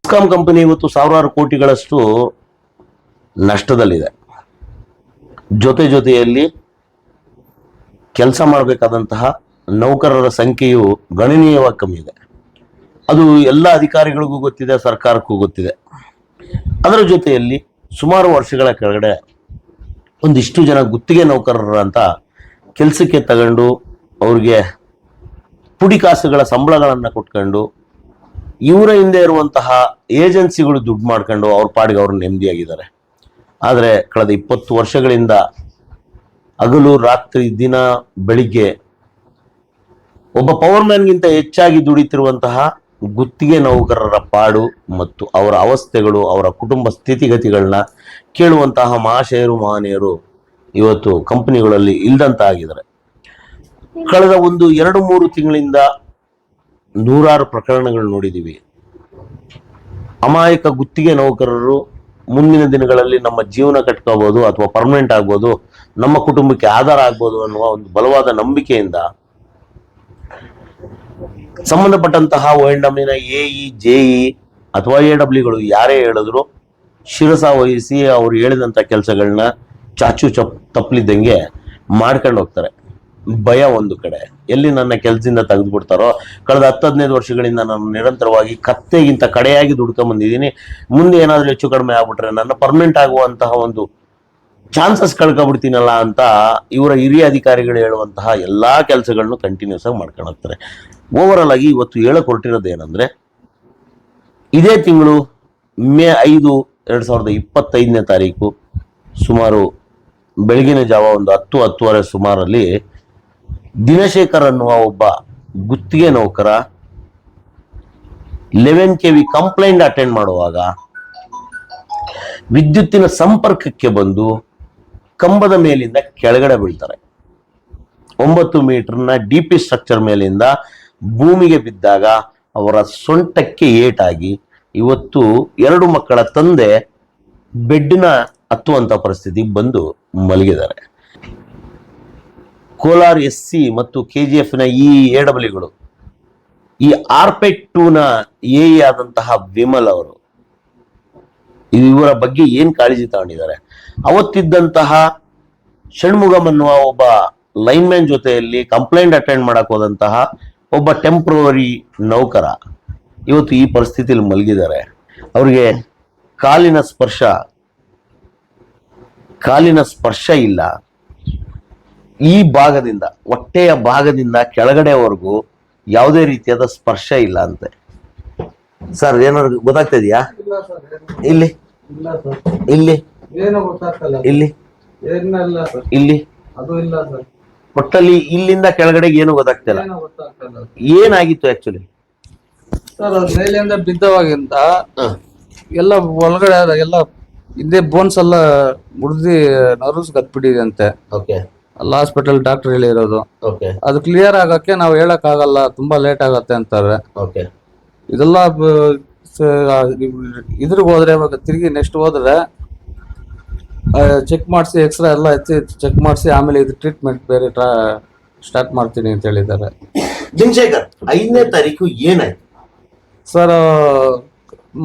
BESCOM company ಇವತ್ತು ಸಾವಿರಾರು ಕೋಟಿಗಳಷ್ಟು ನಷ್ಟದಲ್ಲಿದೆ. ಜೊತೆಯಲ್ಲಿ ಕೆಲಸ ಮಾಡಬೇಕಾದಂತಹ ನೌಕರರ ಸಂಖ್ಯೆಯು ಗಣನೀಯವಾಗಿ ಕಮ್ಮಿ ಇದೆ. ಅದು ಎಲ್ಲ ಅಧಿಕಾರಿಗಳಿಗೂ ಗೊತ್ತಿದೆ, ಸರ್ಕಾರಕ್ಕೂ ಗೊತ್ತಿದೆ. ಅದರ ಜೊತೆಯಲ್ಲಿ ಸುಮಾರು ವರ್ಷಗಳ ಕೆಳಗಡೆ ಒಂದಿಷ್ಟು ಜನ ಗುತ್ತಿಗೆ ನೌಕರರ ಅಂತ ಕೆಲಸಕ್ಕೆ ತಗೊಂಡು ಅವ್ರಿಗೆ ಪುಡಿ ಕಾಸುಗಳ ಸಂಬಳಗಳನ್ನು ಕೊಟ್ಕೊಂಡು ಇವರ ಹಿಂದೆ ಇರುವಂತಹ ಏಜೆನ್ಸಿಗಳು ದುಡ್ಡು ಮಾಡ್ಕೊಂಡು ಅವ್ರ ಪಾಡಿಗೆ ಅವ್ರು ನೆಮ್ಮದಿಯಾಗಿದ್ದಾರೆ. ಆದರೆ ಕಳೆದ 20 ವರ್ಷಗಳಿಂದ ಹಗಲು ರಾತ್ರಿ ದಿನ ಬೆಳಿಗ್ಗೆ ಒಬ್ಬ ಪವರ್ಮ್ಯಾನ್ಗಿಂತ ಹೆಚ್ಚಾಗಿ ದುಡಿತಿರುವಂತಹ ಗುತ್ತಿಗೆ ನೌಕರರ ಪಾಡು ಮತ್ತು ಅವರ ಅವಸ್ಥೆಗಳು, ಅವರ ಕುಟುಂಬ ಸ್ಥಿತಿಗತಿಗಳನ್ನ ಕೇಳುವಂತಹ ಮಹಾಶಯರು ಮಹನೀಯರು ಇವತ್ತು ಕಂಪನಿಗಳಲ್ಲಿ ಇಲ್ದಂತಾಗಿದ್ದಾರೆ. ಕಳೆದ 1-2-3 ತಿಂಗಳಿಂದ ನೂರಾರು ಪ್ರಕರಣಗಳು ನೋಡಿದ್ದೀವಿ. ಅಮಾಯಕ ಗುತ್ತಿಗೆ ನೌಕರರು ಮುಂದಿನ ದಿನಗಳಲ್ಲಿ ನಮ್ಮ ಜೀವನ ಕಟ್ಕೋಬಹುದು ಅಥವಾ ಪರ್ಮನೆಂಟ್ ಆಗ್ಬೋದು, ನಮ್ಮ ಕುಟುಂಬಕ್ಕೆ ಆಧಾರ ಆಗ್ಬೋದು ಅನ್ನುವ ಒಂದು ಬಲವಾದ ನಂಬಿಕೆಯಿಂದ ಸಂಬಂಧಪಟ್ಟಂತಹ ONDMನ AE, JE ಅಥವಾ AWಗಳು ಯಾರೇ ಹೇಳಿದ್ರು ಶಿರಸ ವಹಿಸಿ ಅವ್ರು ಹೇಳಿದಂಥ ಕೆಲಸಗಳನ್ನ ಚಾಚು ತಪ್ಪಲಿದ್ದಂಗೆ ಮಾಡ್ಕೊಂಡು ಹೋಗ್ತಾರೆ. ಭಯ ಒಂದು ಕಡೆ, ಎಲ್ಲಿ ನನ್ನ ಕೆಲಸದಿಂದ ತೆಗೆದುಬಿಡ್ತಾರೋ. ಕಳೆದ 10-15 ವರ್ಷಗಳಿಂದ ನಾನು ನಿರಂತರವಾಗಿ ಕತ್ತೆಗಿಂತ ಕಡೆಯಾಗಿ ದುಡ್ಕೊಂಡ್ ಬಂದಿದ್ದೀನಿ. ಮುಂದೆ ಏನಾದರೂ ಹೆಚ್ಚು ಕಡಿಮೆ ಆಗ್ಬಿಟ್ರೆ ನನ್ನ ಪರ್ಮನೆಂಟ್ ಆಗುವಂತಹ ಒಂದು ಚಾನ್ಸಸ್ ಕಳ್ಕೊಬಿಡ್ತೀನಲ್ಲ ಅಂತ ಇವರ ಹಿರಿಯ ಅಧಿಕಾರಿಗಳು ಹೇಳುವಂತಹ ಎಲ್ಲಾ ಕೆಲಸಗಳನ್ನು ಕಂಟಿನ್ಯೂಸ್ ಆಗಿ ಮಾಡ್ಕೊಂಡು ಹೋಗ್ತಾರೆ. ಓವರ್ ಆಗಿ ಇವತ್ತು ಹೇಳಕ್ ಹೊರಟಿರೋದು ಏನಂದ್ರೆ, ಇದೇ ತಿಂಗಳು ಮೇ 5, 2025ನೇ ತಾರೀಕು ಸುಮಾರು ಬೆಳಗಿನ ಜಾವ ಒಂದು 10-10:30 ಸುಮಾರಲ್ಲಿ ದಿನಶೇಖರ್ ಅನ್ನುವ ಒಬ್ಬ ಗುತ್ತಿಗೆ ನೌಕರ 11 KV ಕಂಪ್ಲೇಂಟ್ ಅಟೆಂಡ್ ಮಾಡುವಾಗ ವಿದ್ಯುತ್ತಿನ ಸಂಪರ್ಕಕ್ಕೆ ಬಂದು ಕಂಬದ ಮೇಲಿಂದ ಕೆಳಗಡೆ ಬೀಳ್ತಾರೆ. 9 ಮೀಟರ್ನ DP ಸ್ಟ್ರಕ್ಚರ್ ಮೇಲಿಂದ ಭೂಮಿಗೆ ಬಿದ್ದಾಗ ಅವರ ಸೊಂಟಕ್ಕೆ ಏಟಾಗಿ ಇವತ್ತು 2 ಮಕ್ಕಳ ತಂದೆ ಬೆಡ್ನ ಹತ್ತುವಂತ ಪರಿಸ್ಥಿತಿ ಬಂದು ಮಲಗಿದ್ದಾರೆ. ಕೋಲಾರ್ SC ಮತ್ತು KGFನ ಈ AWಗಳು ಈ ಆರ್ಪೆಟ್ 2ನ AE ಆದಂತಹ ವಿಮಲ್ ಅವರು ಇವರ ಬಗ್ಗೆ ಏನ್ ಕಾಳಜಿ ತಗೊಂಡಿದ್ದಾರೆ. ಅವತ್ತಿದ್ದಂತಹ ಷಣ್ಮುಗಂ ಅನ್ನುವ ಒಬ್ಬ ಲೈನ್ಮ್ಯಾನ್ ಜೊತೆಯಲ್ಲಿ ಕಂಪ್ಲೇಂಟ್ ಅಟೆಂಡ್ ಮಾಡಕ್ ಹೋದಂತಹ ಒಬ್ಬ ಟೆಂಪ್ರವರಿ ನೌಕರ ಇವತ್ತು ಈ ಪರಿಸ್ಥಿತಿಯಲ್ಲಿ ಮಲಗಿದ್ದಾರೆ. ಅವ್ರಿಗೆ ಕಾಲಿನ ಸ್ಪರ್ಶ ಇಲ್ಲ. ಈ ಭಾಗದಿಂದ, ಹೊಟ್ಟೆಯ ಭಾಗದಿಂದ ಕೆಳಗಡೆವರೆಗೂ ಯಾವುದೇ ರೀತಿಯಾದ ಸ್ಪರ್ಶ ಇಲ್ಲ ಅಂತೆ. ಸರ್ ಏನಾದ್ರು ಗೊತ್ತಾಗ್ತಾ ಇದೆಯಾ? ಇಲ್ಲಿ ಇಲ್ಲಿ ಇಲ್ಲಿ ಇಲ್ಲಿ ಒಟ್ಟಲ್ಲಿ ಇಲ್ಲಿಂದ ಕೆಳಗಡೆಗೆ ಏನು ಗೊತ್ತಾಗ್ತಿಲ್ಲ. ಏನಾಗಿತ್ತು ಆಕ್ಚುಲಿ ಸರ್? ಮೇಲಿಂದ ಬಿದ್ದವಾಗಿಂದ ಎಲ್ಲ ಒಳಗಡೆ ಎಲ್ಲ ಹಿಂದೆ ಬೋನ್ಸ್ ಎಲ್ಲ ಮುಡ್ದಿ ನರ್ವ್ಸ್ ಕತ್ಬಿಟ್ಟಿದೆ ಅಂತೆ. ಅಲ್ಲ ಹಾಸ್ಪಿಟಲ್ ಡಾಕ್ಟರ್ ಹೇಳಿರೋದು. ಅದು ಕ್ಲಿಯರ್ ಆಗಕ್ಕೆ ನಾವು ಹೇಳಕ್ ಆಗಲ್ಲ, ತುಂಬಾ ಲೇಟ್ ಆಗತ್ತೆ ಅಂತಾರೆ. ಇದೆಲ್ಲ ಇದ್ರಿಗೆ ಹೋದ್ರೆ ತಿರುಗಿ ನೆಕ್ಸ್ಟ್ ಹೋದ್ರೆ ಚೆಕ್ ಮಾಡಿಸಿ ಎಕ್ಸ್ರೇ ಎಲ್ಲ ಎತ್ತಿ ಚೆಕ್ ಮಾಡಿಸಿ ಆಮೇಲೆ ಇದು ಟ್ರೀಟ್ಮೆಂಟ್ ಬೇರೆ ಸ್ಟಾರ್ಟ್ ಮಾಡ್ತೀನಿ ಅಂತ ಹೇಳಿದ್ದಾರೆ. ದಿನಶೇಖರ್ 5ನೇ ತಾರೀಕು ಏನಾಯ್ತು ಸರ್?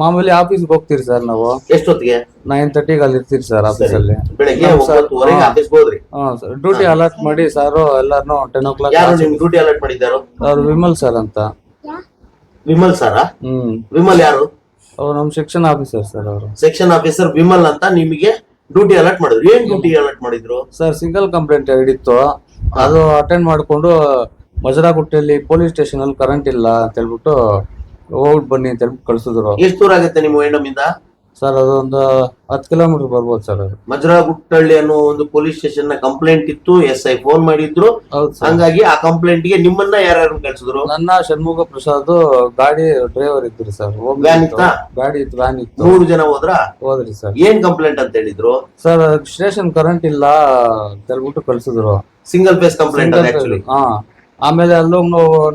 ಮಾಮೂಲಿ ಆಫೀಸ್ಗೆ ಹೋಗ್ತೀರಿ ಸರ್ ನಾವು. ಎಷ್ಟೊತ್ತಿಗೆ? 9:30 ಅಲ್ಲಿ ಇರ್ತೀರಿ ಸರ್ ಆಫೀಸಲ್ಲಿ. ಹಾ ಸರ್, ಡ್ಯೂಟಿ ಅಲರ್ಟ್ ಮಾಡಿ ಸರ್ ಎಲ್ಲಾರು 10 o'clock. ಡ್ಯೂಟಿ ಅಲರ್ಟ್ ಮಾಡಿದ್ದಾರೋ? ಅವ್ರು ವಿಮಲ್ ಸರ್ ಅಂತ. ವಿಮಲ್ ಸರ? ವಿಮಲ್ ಯಾರು? ಅವ್ರು ನಮ್ ಸೆಕ್ಷನ್ ಆಫೀಸರ್ ಸರ್. ಅವರು ಸೆಕ್ಷನ್ ಆಫೀಸರ್ ವಿಮಲ್ ಅಂತ ನಿಮಗೆ ಡ್ಯೂಟಿ ಅಲರ್ಟ್ ಮಾಡಿದ್ರು. ಏನ್ ಡ್ಯೂಟಿ ಅಲರ್ಟ್ ಮಾಡಿದ್ರು ಸರ್? ಸಿಂಗಲ್ ಕಂಪ್ಲೇಂಟ್ ಹಿಡಿತ್ತು, ಅದು ಅಟೆಂಡ್ ಮಾಡ್ಕೊಂಡು ಮಜರಾಗುಟ್ಟೆಯಲ್ಲಿ ಪೊಲೀಸ್ ಸ್ಟೇಷನ್ ಅಲ್ಲಿ ಕರೆಂಟ್ ಇಲ್ಲ ಅಂತ ಹೇಳ್ಬಿಟ್ಟು ಹೋಗ್ಬಿಟ್ಟು ಬನ್ನಿ ಅಂತ ಹೇಳ್ಬಿಟ್ಟು ಕಳ್ಸಿದ್ರು. ಎಷ್ಟು ದೂರ ಆಗುತ್ತೆ ನಿಮ್ಮ ONDM ಇಂದ? ಸರ್ ಅದೊಂದು 10 ಕಿಲೋಮೀಟರ್ ಬರ್ಬೋದು ಸರ್. ಅದು ಮಜರಾಗುಟ್ಟಳ್ಳಿ ಅನ್ನೋ ಒಂದು ಪೊಲೀಸ್ ಸ್ಟೇಷನ್ ನ ಕಂಪ್ಲೇಂಟ್ ಇತ್ತು. SI ಫೋನ್ ಮಾಡಿದ್ರು. ಹಂಗಾಗಿ ಆ ಕಂಪ್ಲೇಂಟ್ ಗೆ ನಿಮ್ಮನ್ನ ಯಾರು ಕಳ್ಸಿದ್ರು? ನನ್ನ ಷಣ್ಮುಗ ಪ್ರಸಾದ್ ಗಾಡಿ ಡ್ರೈವರ್ ಇದ್ರು ಸರ್. ಗಾಡಿ ಇತ್ತು, ವ್ಯಾನ್ ಇತ್ತು. 3 ಜನ ಹೋದ್ರಿ ಸರ್. ಏನ್ ಕಂಪ್ಲೇಂಟ್ ಅಂತ ಹೇಳಿದ್ರು? ಸರ್ ಸ್ಟೇಷನ್ ಕರೆಂಟ್ ಇಲ್ಲ ಅಂತ ಹೇಳ್ಬಿಟ್ಟು ಕಳ್ಸಿದ್ರು. Single phase complaint actually. ಆಮೇಲೆ ಅಲ್ಲೋಗ್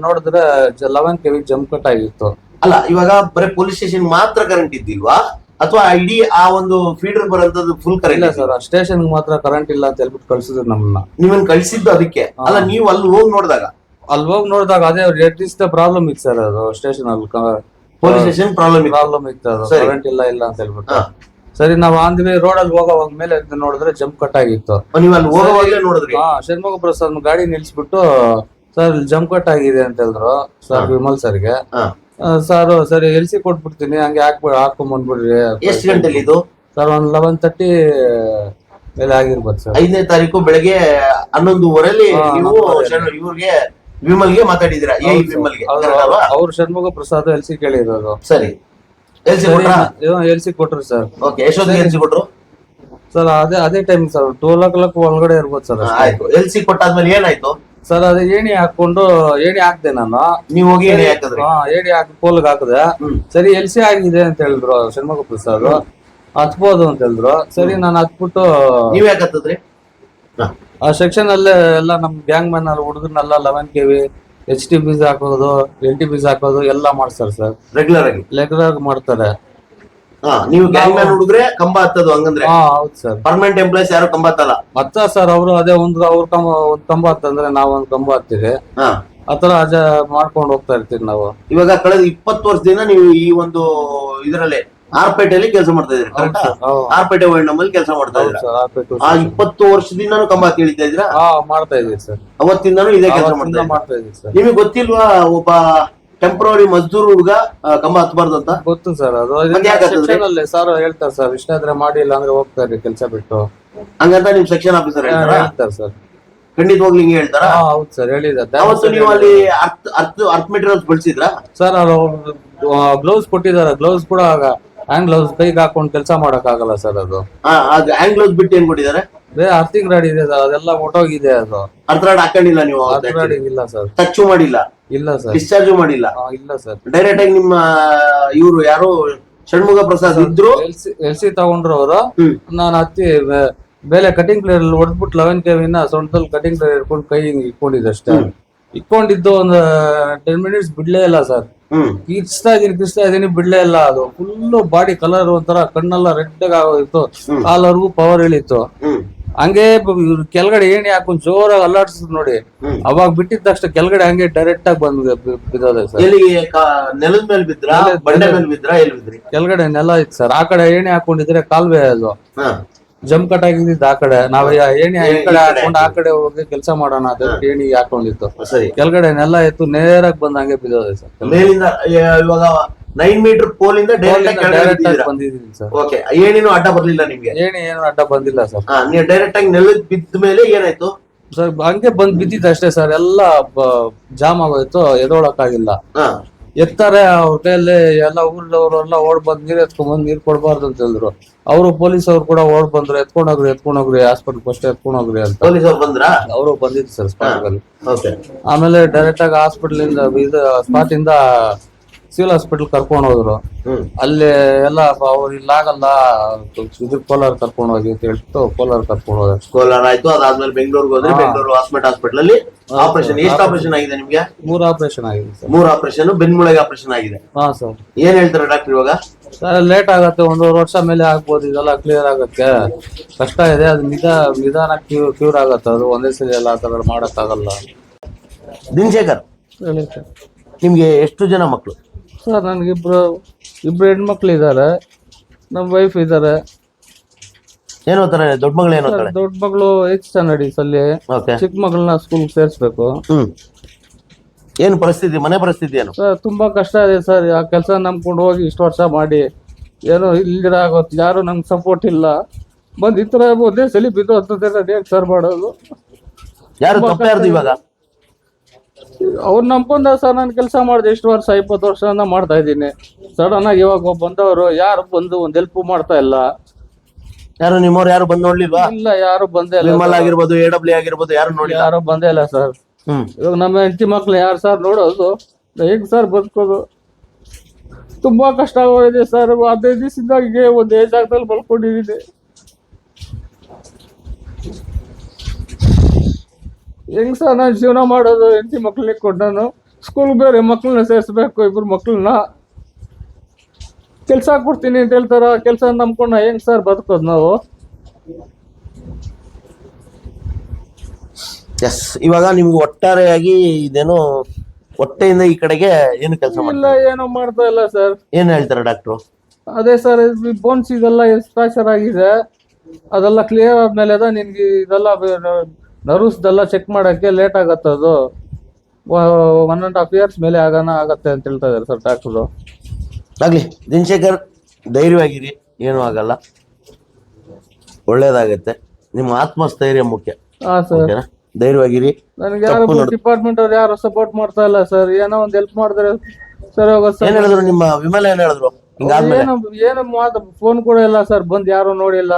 ನೋಡಿದ್ರೆ 11 KV ಜಂಪ್ ಕಟ್ ಆಗಿತ್ತು. ಅಲ್ಲ, ಇವಾಗ ಬರೀ ಪೊಲೀಸ್ ಸ್ಟೇಷನ್ ಮಾತ್ರ ಕರೆಂಟ್ ಇದ್ದಿಲ್ವಾ ಅಥವಾ ಇಡೀ ಆ ಒಂದು ಫೀಡರ್ ಬರೋಂಥದ್ದು ಫುಲ್ ಕರೆಂಟ್? ಇಲ್ಲ ಸರ್, ಸ್ಟೇಷನ್ ಮಾತ್ರ ಕರೆಂಟ್ ಇಲ್ಲ ಅಂತ ಹೇಳ್ಬಿಟ್ಟು ಕಳ್ಸಿದ್ರು ನಮ್ಮನ್ನ. ನಿಮ್ಮನ್ನ ಕಳ್ಸಿದ್ದು ಅದಕ್ಕೆ ಅಲ್ಲ? ನೀವು ಅಲ್ಲಿ ಹೋಗಿ ನೋಡಿದಾಗ ಅದೇ ರೆಡ್ ಇಸ್ ದ ಪ್ರಾಬ್ಲಮ್ ಇತ್ತು ಸರ್. ಅದು ಸ್ಟೇಷನ್ ಅಲ್ಲಿ ಪೊಲೀಸ್ ಸ್ಟೇಷನ್ ಪ್ರಾಬ್ಲಮ್ ಇತ್ತು ಅದು ಸರಿ. ಕರೆಂಟ್ ಇಲ್ಲ ಅಂತ ಹೇಳ್ಬಿಟ್ಟು. ಸರಿ ನಾವು ಆನ್ ದಿ ವೇ ರೋಡ್ ಅಲ್ಲಿ ಹೋಗೋವಾಗ ಮೇಲೆ ನೋಡಿದ್ರೆ ಜಂಪ್ ಕಟ್ ಆಗಿತ್ತು. ನೀವು ಅಲ್ಲಿ ಹೋಗೋವಾಗ್ಲೇ ನೋಡಿದ್ರಿ? ಷಣ್ಮುಖ ಪ್ರಸಾದ್ ಗಾಡಿ ನಿಲ್ಸ್ಬಿಟ್ಟು ಸರ್ ಇಲ್ಲಿ ಜಂಪ್ ಕಟ್ ಆಗಿದೆ ಅಂತ ಹೇಳಿದ್ರು ಸರ್ ವಿಮಲ್ ಸರ್ಗೆ. ಸರ್ ಸರಿ ಎಲ್ಸಿ ಕೊಟ್ಬಿಡ್ತೀನಿ ಹಂಗೆ ಹಾಕೊಂಡ್ ಬಂದ್ಬಿಡ್ರಿ. ಎಷ್ಟು ಗಂಟೆಲಿ ಇದು ಸರ್ 11:30 ಮೇಲೆ ಆಗಿರ್ಬೋದು ಸರ್. 5ನೇ ತಾರೀಕು ಬೆಳಗ್ಗೆ 11:30 ನೀವು ಇವ್ರಿಗೆ ವಿಮಲ್ಗೆ ಮಾತಾಡಿದಿರಾ? ವಿಮಲ್ಗೆ ಅವ್ರು ಷಣ್ಮುಖ ಪ್ರಸಾದ್ ಎಲ್ಸಿ ಕೇಳಿರೋದು. ಸರಿ, ಎಲ್ಸಿ ಕೊಟ್ರು ಸರ್. ಓಕೆ, ಎಷ್ಟೊತ್ತಿಗೆ ಎಲ್ಸಿ ಕೊಟ್ರು ಸರ್? ಅದೇ ಟೈಮ್ ಸರ್ 12 ಒಳಗಡೆ ಇರ್ಬೋದು ಸರ್. ಆಯ್ತು, ಎಲ್ಸಿ ಕೊಟ್ಟಾದ್ಮೇಲೆ ಏನಾಯ್ತು ಸರ್? ಅದೇ ಏಣಿ ಹಾಕ್ದೆ ನಾನು. ನೀವು ಹೋಗಿ ಏಣಿ ಹಾಕಿದ್ರಿ? ಏಣಿ ಹಾಕಿ ಪೋಲ್ಗೆ ಹಾಕಿದೆ. ಸರಿ ಎಲ್ಸಿ ಆಗಿದೆ ಅಂತ ಹೇಳಿದ್ರು ಷಣ್ಮುಖ ಪ್ರಸಾದ್, ಹತ್ಬೋದು ಅಂತ ಹೇಳಿದ್ರು. ಸರಿ ನಾನು ಹತ್ಬಿಟ್ಟು. ನೀವ್ ಯಾಕೆ ಹತ್ತದ್ರಿ? ಆ ಸೆಕ್ಷನ್ ಅಲ್ಲೇ ಎಲ್ಲ ನಮ್ ಗ್ಯಾಂಗ್ ಮ್ಯಾನ್ ಹುಡುಗರ್ನೆಲ್ಲ 11 KV HTPs ಹಾಕೋದು, LTPs ಹಾಕೋದು ಎಲ್ಲ ಮಾಡ್ತಾರೆ ಸರ್. ರೆಗ್ಯುಲರ್ ಮಾಡ್ತಾರೆ. ನೀವು ಗ್ಯಾಂಗ್ ಮ್ಯಾನ್ ಹುಡುಗ್ರೆ ಕಂಬ ಹತ್ತದು ಹಂಗಂದ್ರೆ? ಹೌದು ಸರ್. ಪರ್ಮನೆಂಟ್ ಎಂಪ್ಲಾಯ್ಸ್ ಯಾರು ಕಂಬ ಹತ್ತಲ್ಲ? ಮತ್ತ ಸರ್ ಅವರು ಅದೇ ಒಂದ್ ಕಂಬ ಹತ್ತಂದ್ರೆ ನಾವ್ ಒಂದ್ ಕಂಬ ಹತ್ತೀವಿ. ಆತರ ಮಾಡ್ಕೊಂಡು ಹೋಗ್ತಾ ಇರ್ತೀವಿ ನಾವು. ಇವಾಗ ಕಳೆದ 20 ವರ್ಷದಿಂದ ನೀವು ಈ ಒಂದು ಇದರಲ್ಲಿ ಆರ್ಪೇಟೆಯಲ್ಲಿ ಕೆಲಸ ಮಾಡ್ತಾ ಇದ್ರಿ, ಆರ್ಪೇಟೆ ವೈಂಡಮಲ್ಲಿ ಕೆಲಸ ಮಾಡ್ತಾ ಇದ್ರ. ಆ 20 ವರ್ಷದಿಂದಾನು ಕಂಬ ಹತ್ತಿ ಇಳಿತಾ ಇದ್ರ? ಮಾಡ್ತಾ ಇದೀವಿ ಸರ್. ಅವತ್ತಿಂದಾನು ಇದೇ ಕೆಲಸ ಮಾಡ್ತಾ ಇದ್ರಿ. ನಿಮಗೆ ಗೊತ್ತಿಲ್ವಾ ಒಬ್ಬ ಟೆಂಪ್ರವರಿ ಮಜ್ದೂರ್ ಹುಡುಗ ಕಂಬ ಹತ್ಬಾರ್ದು ಅಂತ? ಗೊತ್ತು ಸರ್. ಅದು ಸರ್ ಹೇಳ್ತಾರೆ ಸರ್, ಇಷ್ಟ ಆದ್ರೆ ಮಾಡಿ ಇಲ್ಲ ಅಂದ್ರೆ ಹೋಗ್ತಾರೆ ಕೆಲಸ ಬಿಟ್ಟು ಹಂಗಂತ ನಿಮ್ ಸೆಕ್ಷನ್ ಆಫೀಸರ್ ಹೇಳ್ತಾರೆ ಸರ್. ಖಂಡಿತವಾಗ್ಲಿ ಹಿಂಗೆ ಹೇಳ್ತಾರ? ಹೌದು ಸರ್, ಹೇಳಿದ್ದಾರೆ. ಅವತ್ತು ನೀವು ಅಲ್ಲಿ ಅರ್ತ್ ಮೆಟೀರಿಯಲ್ಸ್ ಬಳಸಿದ್ರ ಸರ್? ಅವ್ರು ಗ್ಲೌಸ್ ಕೊಟ್ಟಿದ್ದಾರೆ. ಗ್ಲೌಸ್ ಕೂಡ ಹ್ಯಾಂಡ್ ಗ್ಲೌಸ್ ಕೈಗೆ ಹಾಕೊಂಡು ಕೆಲಸ ಮಾಡಕ್ ಆಗಲ್ಲ ಸರ್. ಅದು ಹ್ಯಾಂಡ್ ಗ್ಲೌಸ್ ಬಿಟ್ಟು ಏನ್ ಕೊಟ್ಟಿದ್ದಾರೆ? ಅರ್ಥಿಂಗ್ ರಾಡ್ ಇದೆ ಸರ್, ಅದೆಲ್ಲ ಒಟ್ಟೋಗಿದೆ. ಅದು ಅರ್ಥ ರಾಡ್ ಹಾಕೊಂಡಿಲ್ಲ ನೀವು? ಇಲ್ಲ ಸರ್. ಟಚ್ ಮಾಡಿಲ್ಲ? ಇಲ್ಲ ಸರ್. ಡಿಸ್ಚಾರ್ಜ್ ಮಾಡಿಲ್ಲ? ಇಲ್ಲ ಸರ್. ಡೈರೆಕ್ಟ್ ಆಗಿ ನಿಮ್ಮ ಇವರು ಯಾರು ಷಣ್ಮುಖ ಪ್ರಸಾದ್ ಇದ್ರು ಎಲ್ಸಿ ತಗೊಂಡ್ರು ಅವರು. ನಾನು ಹತ್ತಿ ಬೇಲೆ ಕಟಿಂಗ್ ಪ್ಲೇಯರ್ ಹೊಡೆದ್ಬಿಟ್ಟು 11 KV ಸೊಂಟದಲ್ಲಿ ಕಟಿಂಗ್ ಪ್ಲೇಯರ್ ಇಟ್ಕೊಂಡು ಕೈ ಹಿಂಗ್ ಇಟ್ಕೊಂಡಿದ್ದೆ ಅಷ್ಟೇ. ಇಟ್ಕೊಂಡಿದ್ದು ಒಂದು 10 ಮಿನಿಟ್ಸ್ ಬಿಡ್ಲೇ ಇಲ್ಲ ಸರ್. ಕಿರ್ಚ್ತಾ ಇದೀನಿ ಬಿಡ್ಲೇ ಇಲ್ಲ. ಅದು ಫುಲ್ ಬಾಡಿ ಕಲರ್ ಒಂಥರ ಕಣ್ಣೆಲ್ಲ ರೆಡ್ ಆಗೋಯ್ತು, ಕಾಲವರೆಗೂ ಪವರ್ ಇಳಿತು. ಹಂಗೆ ಕೆಳಗಡೆ ಏಣಿ ಹಾಕೊಂಡ್ ಜೋರಾಗಿ ಅಲ್ಲಾಡ್ಸಿದ್ ನೋಡಿ. ಅವಾಗ ಬಿಟ್ಟಿದ ತಕ್ಷಣ ಕೆಳಗಡೆ ಹಂಗೆ ಡೈರೆಕ್ಟ್ ಆಗಿ ಬಂದ್ ಬಿದ್ದೋದೆ ಸರ್. ನೆಲದ ಮೇಲೆ ಬಿದ್ರ? ಬಂಡೆ ಮೇಲೆ ಬಿದ್ರ? ಎಲ್ಲಿ ಬಿದ್ರಿ? ಕೆಳಗಡೆ ನೆಲ ಇತ್ತು ಸರ್. ಆ ಕಡೆ ಏಣಿ ಹಾಕೊಂಡಿದ್ರೆ ಕಾಲುವೆ ಅದು ಜಂಪ್ ಕಟ್ ಆಗಿದ್ದ. ಆ ಕಡೆ ನಾವ್ ಏಣಿ ಈ ಕಡೆ ಹಾಕೊಂಡು ಆ ಕಡೆ ಹೋಗಿ ಕೆಲಸ ಮಾಡೋಣ ಅಂತ ಏಣಿ ಹಾಕೊಂಡಿತ್ತು. ಕೆಳಗಡೆ ನೆಲ ಇತ್ತು, ನೇರಾಗಿ ಬಂದ್ ಹಂಗೆ ಬಿದ್ದೋದೆ ಸರ್. ಮೇಲಿಂದ ಇವಾಗ 9 ಮೀಟರ್ ಪೋಲ್ ಇಂದ ಡೈರೆಕ್ಟ್ ಆಗಿ ಬಂದಿದ್ದೀನಿ ಸರ್. ಓಕೆ, ಏನೇನು ಅಡ್ಡ ಬರ್ಲಿಲ್ಲ ನಿಮ್ಗೆ? ಏಣಿ ಏನು ಅಡ್ಡ ಬಂದಿಲ್ಲ ಸರ್. ನೀವು ಡೈರೆಕ್ಟ್ ಆಗಿ ನೆಲದ ಬಿದ್ದ ಮೇಲೆ ಏನಾಯ್ತು ಸರ್? ಹಂಗೆ ಬಿದ್ದಿತ್ತು ಅಷ್ಟೇ ಸರ್. ಎಲ್ಲ ಜಾಮ್ ಆಗೋಯ್ತು, ಎದೊಳಕ್ಕಾಗಿಲ್ಲ. ಎತ್ತಾರೆ ಅವ್ರ ಕೈಯಲ್ಲಿ. ಎಲ್ಲ ಊರವ್ರೆಲ್ಲ ಓಡ್ ಬಂದ್ ನೀರ್ ಎತ್ಕೊಂಡ್ ನೀರ್ ಕೊಡ್ಬಾರ್ದು ಅಂತ ಹೇಳಿದ್ರು. ಅವರು ಪೊಲೀಸ್ ಅವ್ರು ಕೂಡ ಓಡ್ ಬಂದ್ರು, ಎತ್ಕೊಂಡೋಗ್ರಿ ಹಾಸ್ಪಿಟಲ್ ಫಸ್ಟ್ ಎತ್ಕೊಂಡೋಗ್ರಿ ಅಂತ. ಪೊಲೀಸ್ ಅವ್ರು ಬಂದ್ರ? ಅವರು ಬಂದಿದ್ರು ಸರ್ ಸ್ಪಾಟ್ ಅಲ್ಲಿ. ಆಮೇಲೆ ಡೈರೆಕ್ಟ್ ಆಗಿ ಹಾಸ್ಪಿಟಲ್ ಇಂದ ಸ್ಪಾಟ್ ಇಂದ ಸಿವಿಲ್ ಹಾಸ್ಪಿಟಲ್ ಕರ್ಕೊಂಡು ಹೋದ್ರು. ಅಲ್ಲಿ ಎಲ್ಲ ಅವ್ರು ಇಲ್ಲಾಗಲ್ಲ ಕೋಲಾರ ಕರ್ಕೊಂಡು ಹೋಗಿ ಅಂತ ಹೇಳ್ಬಿಟ್ಟು ಕೋಲಾರ ಕರ್ಕೊಂಡು ಹೋದ. ಕೋಲಾರ ಆಯ್ತು. ಅದಾದ್ಮೇಲೆ ಬೆಂಗಳೂರಿಗೆ ಹೋದ್ರೆ ಬೆಂಗಳೂರು ಹಾಸ್ಪಿಟಲ್ ಅಲ್ಲಿ ಆಪರೇಷನ್. ಎಷ್ಟು ಆಪರೇಷನ್ ಆಗಿದೆ ನಿಮ್ಗೆ? 3 ಆಪರೇಷನ್ ಆಗಿದೆ ಸರ್. 3 ಆಪರೇಷನ್, ಬೆನ್ಮೂಳೆಗೆ ಆಪರೇಷನ್ ಆಗಿದೆ. ಸರ್. ಏನ್ ಹೇಳ್ತಾರೆ ಡಾಕ್ಟರ್ ಇವಾಗ? ಸರ್ ಲೇಟ್ ಆಗತ್ತೆ, 1.5 ವರ್ಷ ಮೇಲೆ ಆಗ್ಬೋದು. ಇದೆಲ್ಲ ಕ್ಲಿಯರ್ ಆಗಕ್ಕೆ ಕಷ್ಟ ಇದೆ. ಅದು ನಿಧಾನ ಕ್ಯೂರ್ ಆಗತ್ತೆ. ಅದು ಒಂದೇ ಸಲ ಎಲ್ಲ ಆ ತರ ಮಾಡಕ್ ಆಗಲ್ಲ. ದಿನಶೇಖರ್, ನಿಮ್ಗೆ ಎಷ್ಟು ಜನ ಮಕ್ಕಳು? ಸರ್ ನನ್ಗೆ ಇಬ್ರು ಹೆಣ್ಮಕ್ಳು ಇದ್ದಾರೆ. ನಮ್ಮ ವೈಫ್ ಇದ್ದಾರೆ. ಏನ್ ಓದ್ತಾರೆ? ದೊಡ್ಡ ಮಗಳು ಏನ್ ಓದ್ತಾಳೆ? ದೊಡ್ಡ ಮಗಳು 8th ಸ್ಟ್ಯಾಂಡರ್ಡ್ ಅಲ್ಲಿ. ಚಿಕ್ಕ ಮಗಳನ್ನ ಸ್ಕೂಲ್ ಸೇರ್ಸ್ಬೇಕು. ಏನ್ ಪರಿಸ್ಥಿತಿ, ಮನೆ ಪರಿಸ್ಥಿತಿ ಏನು? ಸರ್ ತುಂಬಾ ಕಷ್ಟ ಇದೆ ಸರ್. ಆ ಕೆಲಸ ನಂಬ್ಕೊಂಡು ಹೋಗಿ ಇಷ್ಟು ವರ್ಷ ಮಾಡಿ ಏನೋ ಇಲ್ದಿರ ಆಗೋತ್ತು. ಯಾರು ನಮ್ಗೆ ಸಪೋರ್ಟ್ ಇಲ್ಲ. ಬಂದ್ ಈ ತರ ಒಂದೇ ಸಲಿ ಬಿದ್ದು ಅಂತಂದ್ರೆ ಸರ್ ಮಾಡೋದು. ಯಾರು ತಪ್ಪೇ ಇರೋದು ಇವಾಗ? ಅವ್ರು ನಂಬ್ಕೊಂಡ ಸರ್ ನಾನು ಕೆಲಸ ಮಾಡಿದೆ ಇಷ್ಟು ವರ್ಷ, 20 ವರ್ಷದಿಂದ ಮಾಡ್ತಾ ಇದ್ದೀನಿ. ಸಡನ್ ಆಗಿ ಇವಾಗ ಬಂದವರು ಯಾರು ಬಂದು ಒಂದ್ ಹೆಲ್ಪ್ ಮಾಡ್ತಾ ಇಲ್ಲ. ಯಾರು ನಿಮ್ಮವ್ರು ಯಾರು ಬಂದ್ ನೋಡ್ಲಿಲ್ವಾ? ಇಲ್ಲ, ಯಾರು ಬಂದೇ ಇಲ್ಲ. ವಿಮಲ್ ಆಗಿರ್ಬೋದು, AW ಆಗಿರ್ಬೋದು, ಯಾರು ನೋಡಿ? ಯಾರು ಬಂದೇ ಇಲ್ಲ ಸರ್. ಇವಾಗ ನಮ್ಮ ಹೆಂಡತಿ ಮಕ್ಳು ಯಾರು ಸರ್ ನೋಡೋದು? ಹೇಗ್ ಸರ್ ಬದುಕೋದು? ತುಂಬಾ ಕಷ್ಟ ಆಗೋಗಿದೆ ಸರ್. 15 ದಿವಸದಾಗೆ ಒಂದೇ ಜಾಗದಲ್ಲಿ ಬಲ್ಕೊಂಡಿದ್ದೀನಿ. ಹೆಂಗ್ ಸರ್ ನಾನು ಜೀವನ ಮಾಡೋದು? ಹೆಂಡತಿ ಮಕ್ಳನ್ನ ಕೊಟ್ಟು ನಾನು ಸ್ಕೂಲ್ ಬೇರೆ ಮಕ್ಳನ್ನ ಸೇರಿಸ್ಬೇಕು. 2 ಮಕ್ಳನ್ನ ಕೆಲ್ಸ ಕೊಡ್ತೀನಿ ಅಂತ ಹೇಳ್ತಾರ. ಕೆಲ್ಸ ನಂಬ್ಕೊಂಡ ಹೆಂಗ್ ಸರ್ ಬದುಕೋದು ನಾವು? ಎಸ್, ಇವಾಗ ನಿಮ್ಗೆ ಒಟ್ಟಾರೆಯಾಗಿ ಇದೇನೋ ಹೊಟ್ಟೆಯಿಂದ ಈ ಕಡೆಗೆ ಏನು ಕೆಲಸ ಇಲ್ಲ ಮಾಡ್ತಾರೆ? ಏನೋ ಮಾಡ್ತಾ ಇಲ್ಲ ಸರ್. ಏನ್ ಹೇಳ್ತಾರೆ ಡಾಕ್ಟ್ರು? ಅದೇ ಸರ್ ಬೋನ್ಸ್ ಇದೆಲ್ಲ ಫ್ರಾಕ್ಚರ್ ಆಗಿದೆ, ಅದೆಲ್ಲ ಕ್ಲಿಯರ್ ಆದ್ಮೇಲೆ ನಿನ್ಗೆ ಇದೆಲ್ಲ ನರ್ವ್ಸ್ದೆಲ್ಲ ಚೆಕ್ ಮಾಡಕ್ಕೆ ಲೇಟ್ ಆಗತ್ತೆ, ಅದು 1.5 years ಮೇಲೆ ಆಗತ್ತೆ ಅಂತ ಹೇಳ್ತಾ ಇದಾರೆ ಸರ್ ಡಾಕ್ಟ್ರು. ಆಗ್ಲಿ ದಿನಶೇಖರ್, ಧೈರ್ಯವಾಗಿರಿ, ಏನೂ ಆಗಲ್ಲ, ಒಳ್ಳೇದಾಗತ್ತೆ. ನಿಮ್ಮ ಆತ್ಮಸ್ಥೈರ್ಯ ಮುಖ್ಯ. ಹಾ ಸರ್, ಓಕೆನಾ? ಧೈರ್ಯವಾಗಿರಿ. ನನಗೆ ಯಾರು ಡಿಪಾರ್ಟ್ಮೆಂಟ್ ಅವ್ರು ಯಾರು ಸಪೋರ್ಟ್ ಮಾಡ್ತಾ ಇಲ್ಲ ಸರ್. ಏನೋ ಒಂದ್ ಹೆಲ್ಪ್ ಮಾಡಿದ್ರೆ ಸರ್ ಹೋಗೋದು ಏನ್ ಸರ್. ಹೇಳಿದ್ರು ನಿಮ್ಮ ವಿಮಲ? ಏನ್ ಹೇಳಿದ್ರು ಹಿಂಗಾದ್ಮೇಲೆ? ಏನು ಫೋನ್ ಕೂಡ ಇಲ್ಲ ಸರ್, ಬಂದ್ ಯಾರು ನೋಡಿಲ್ಲ.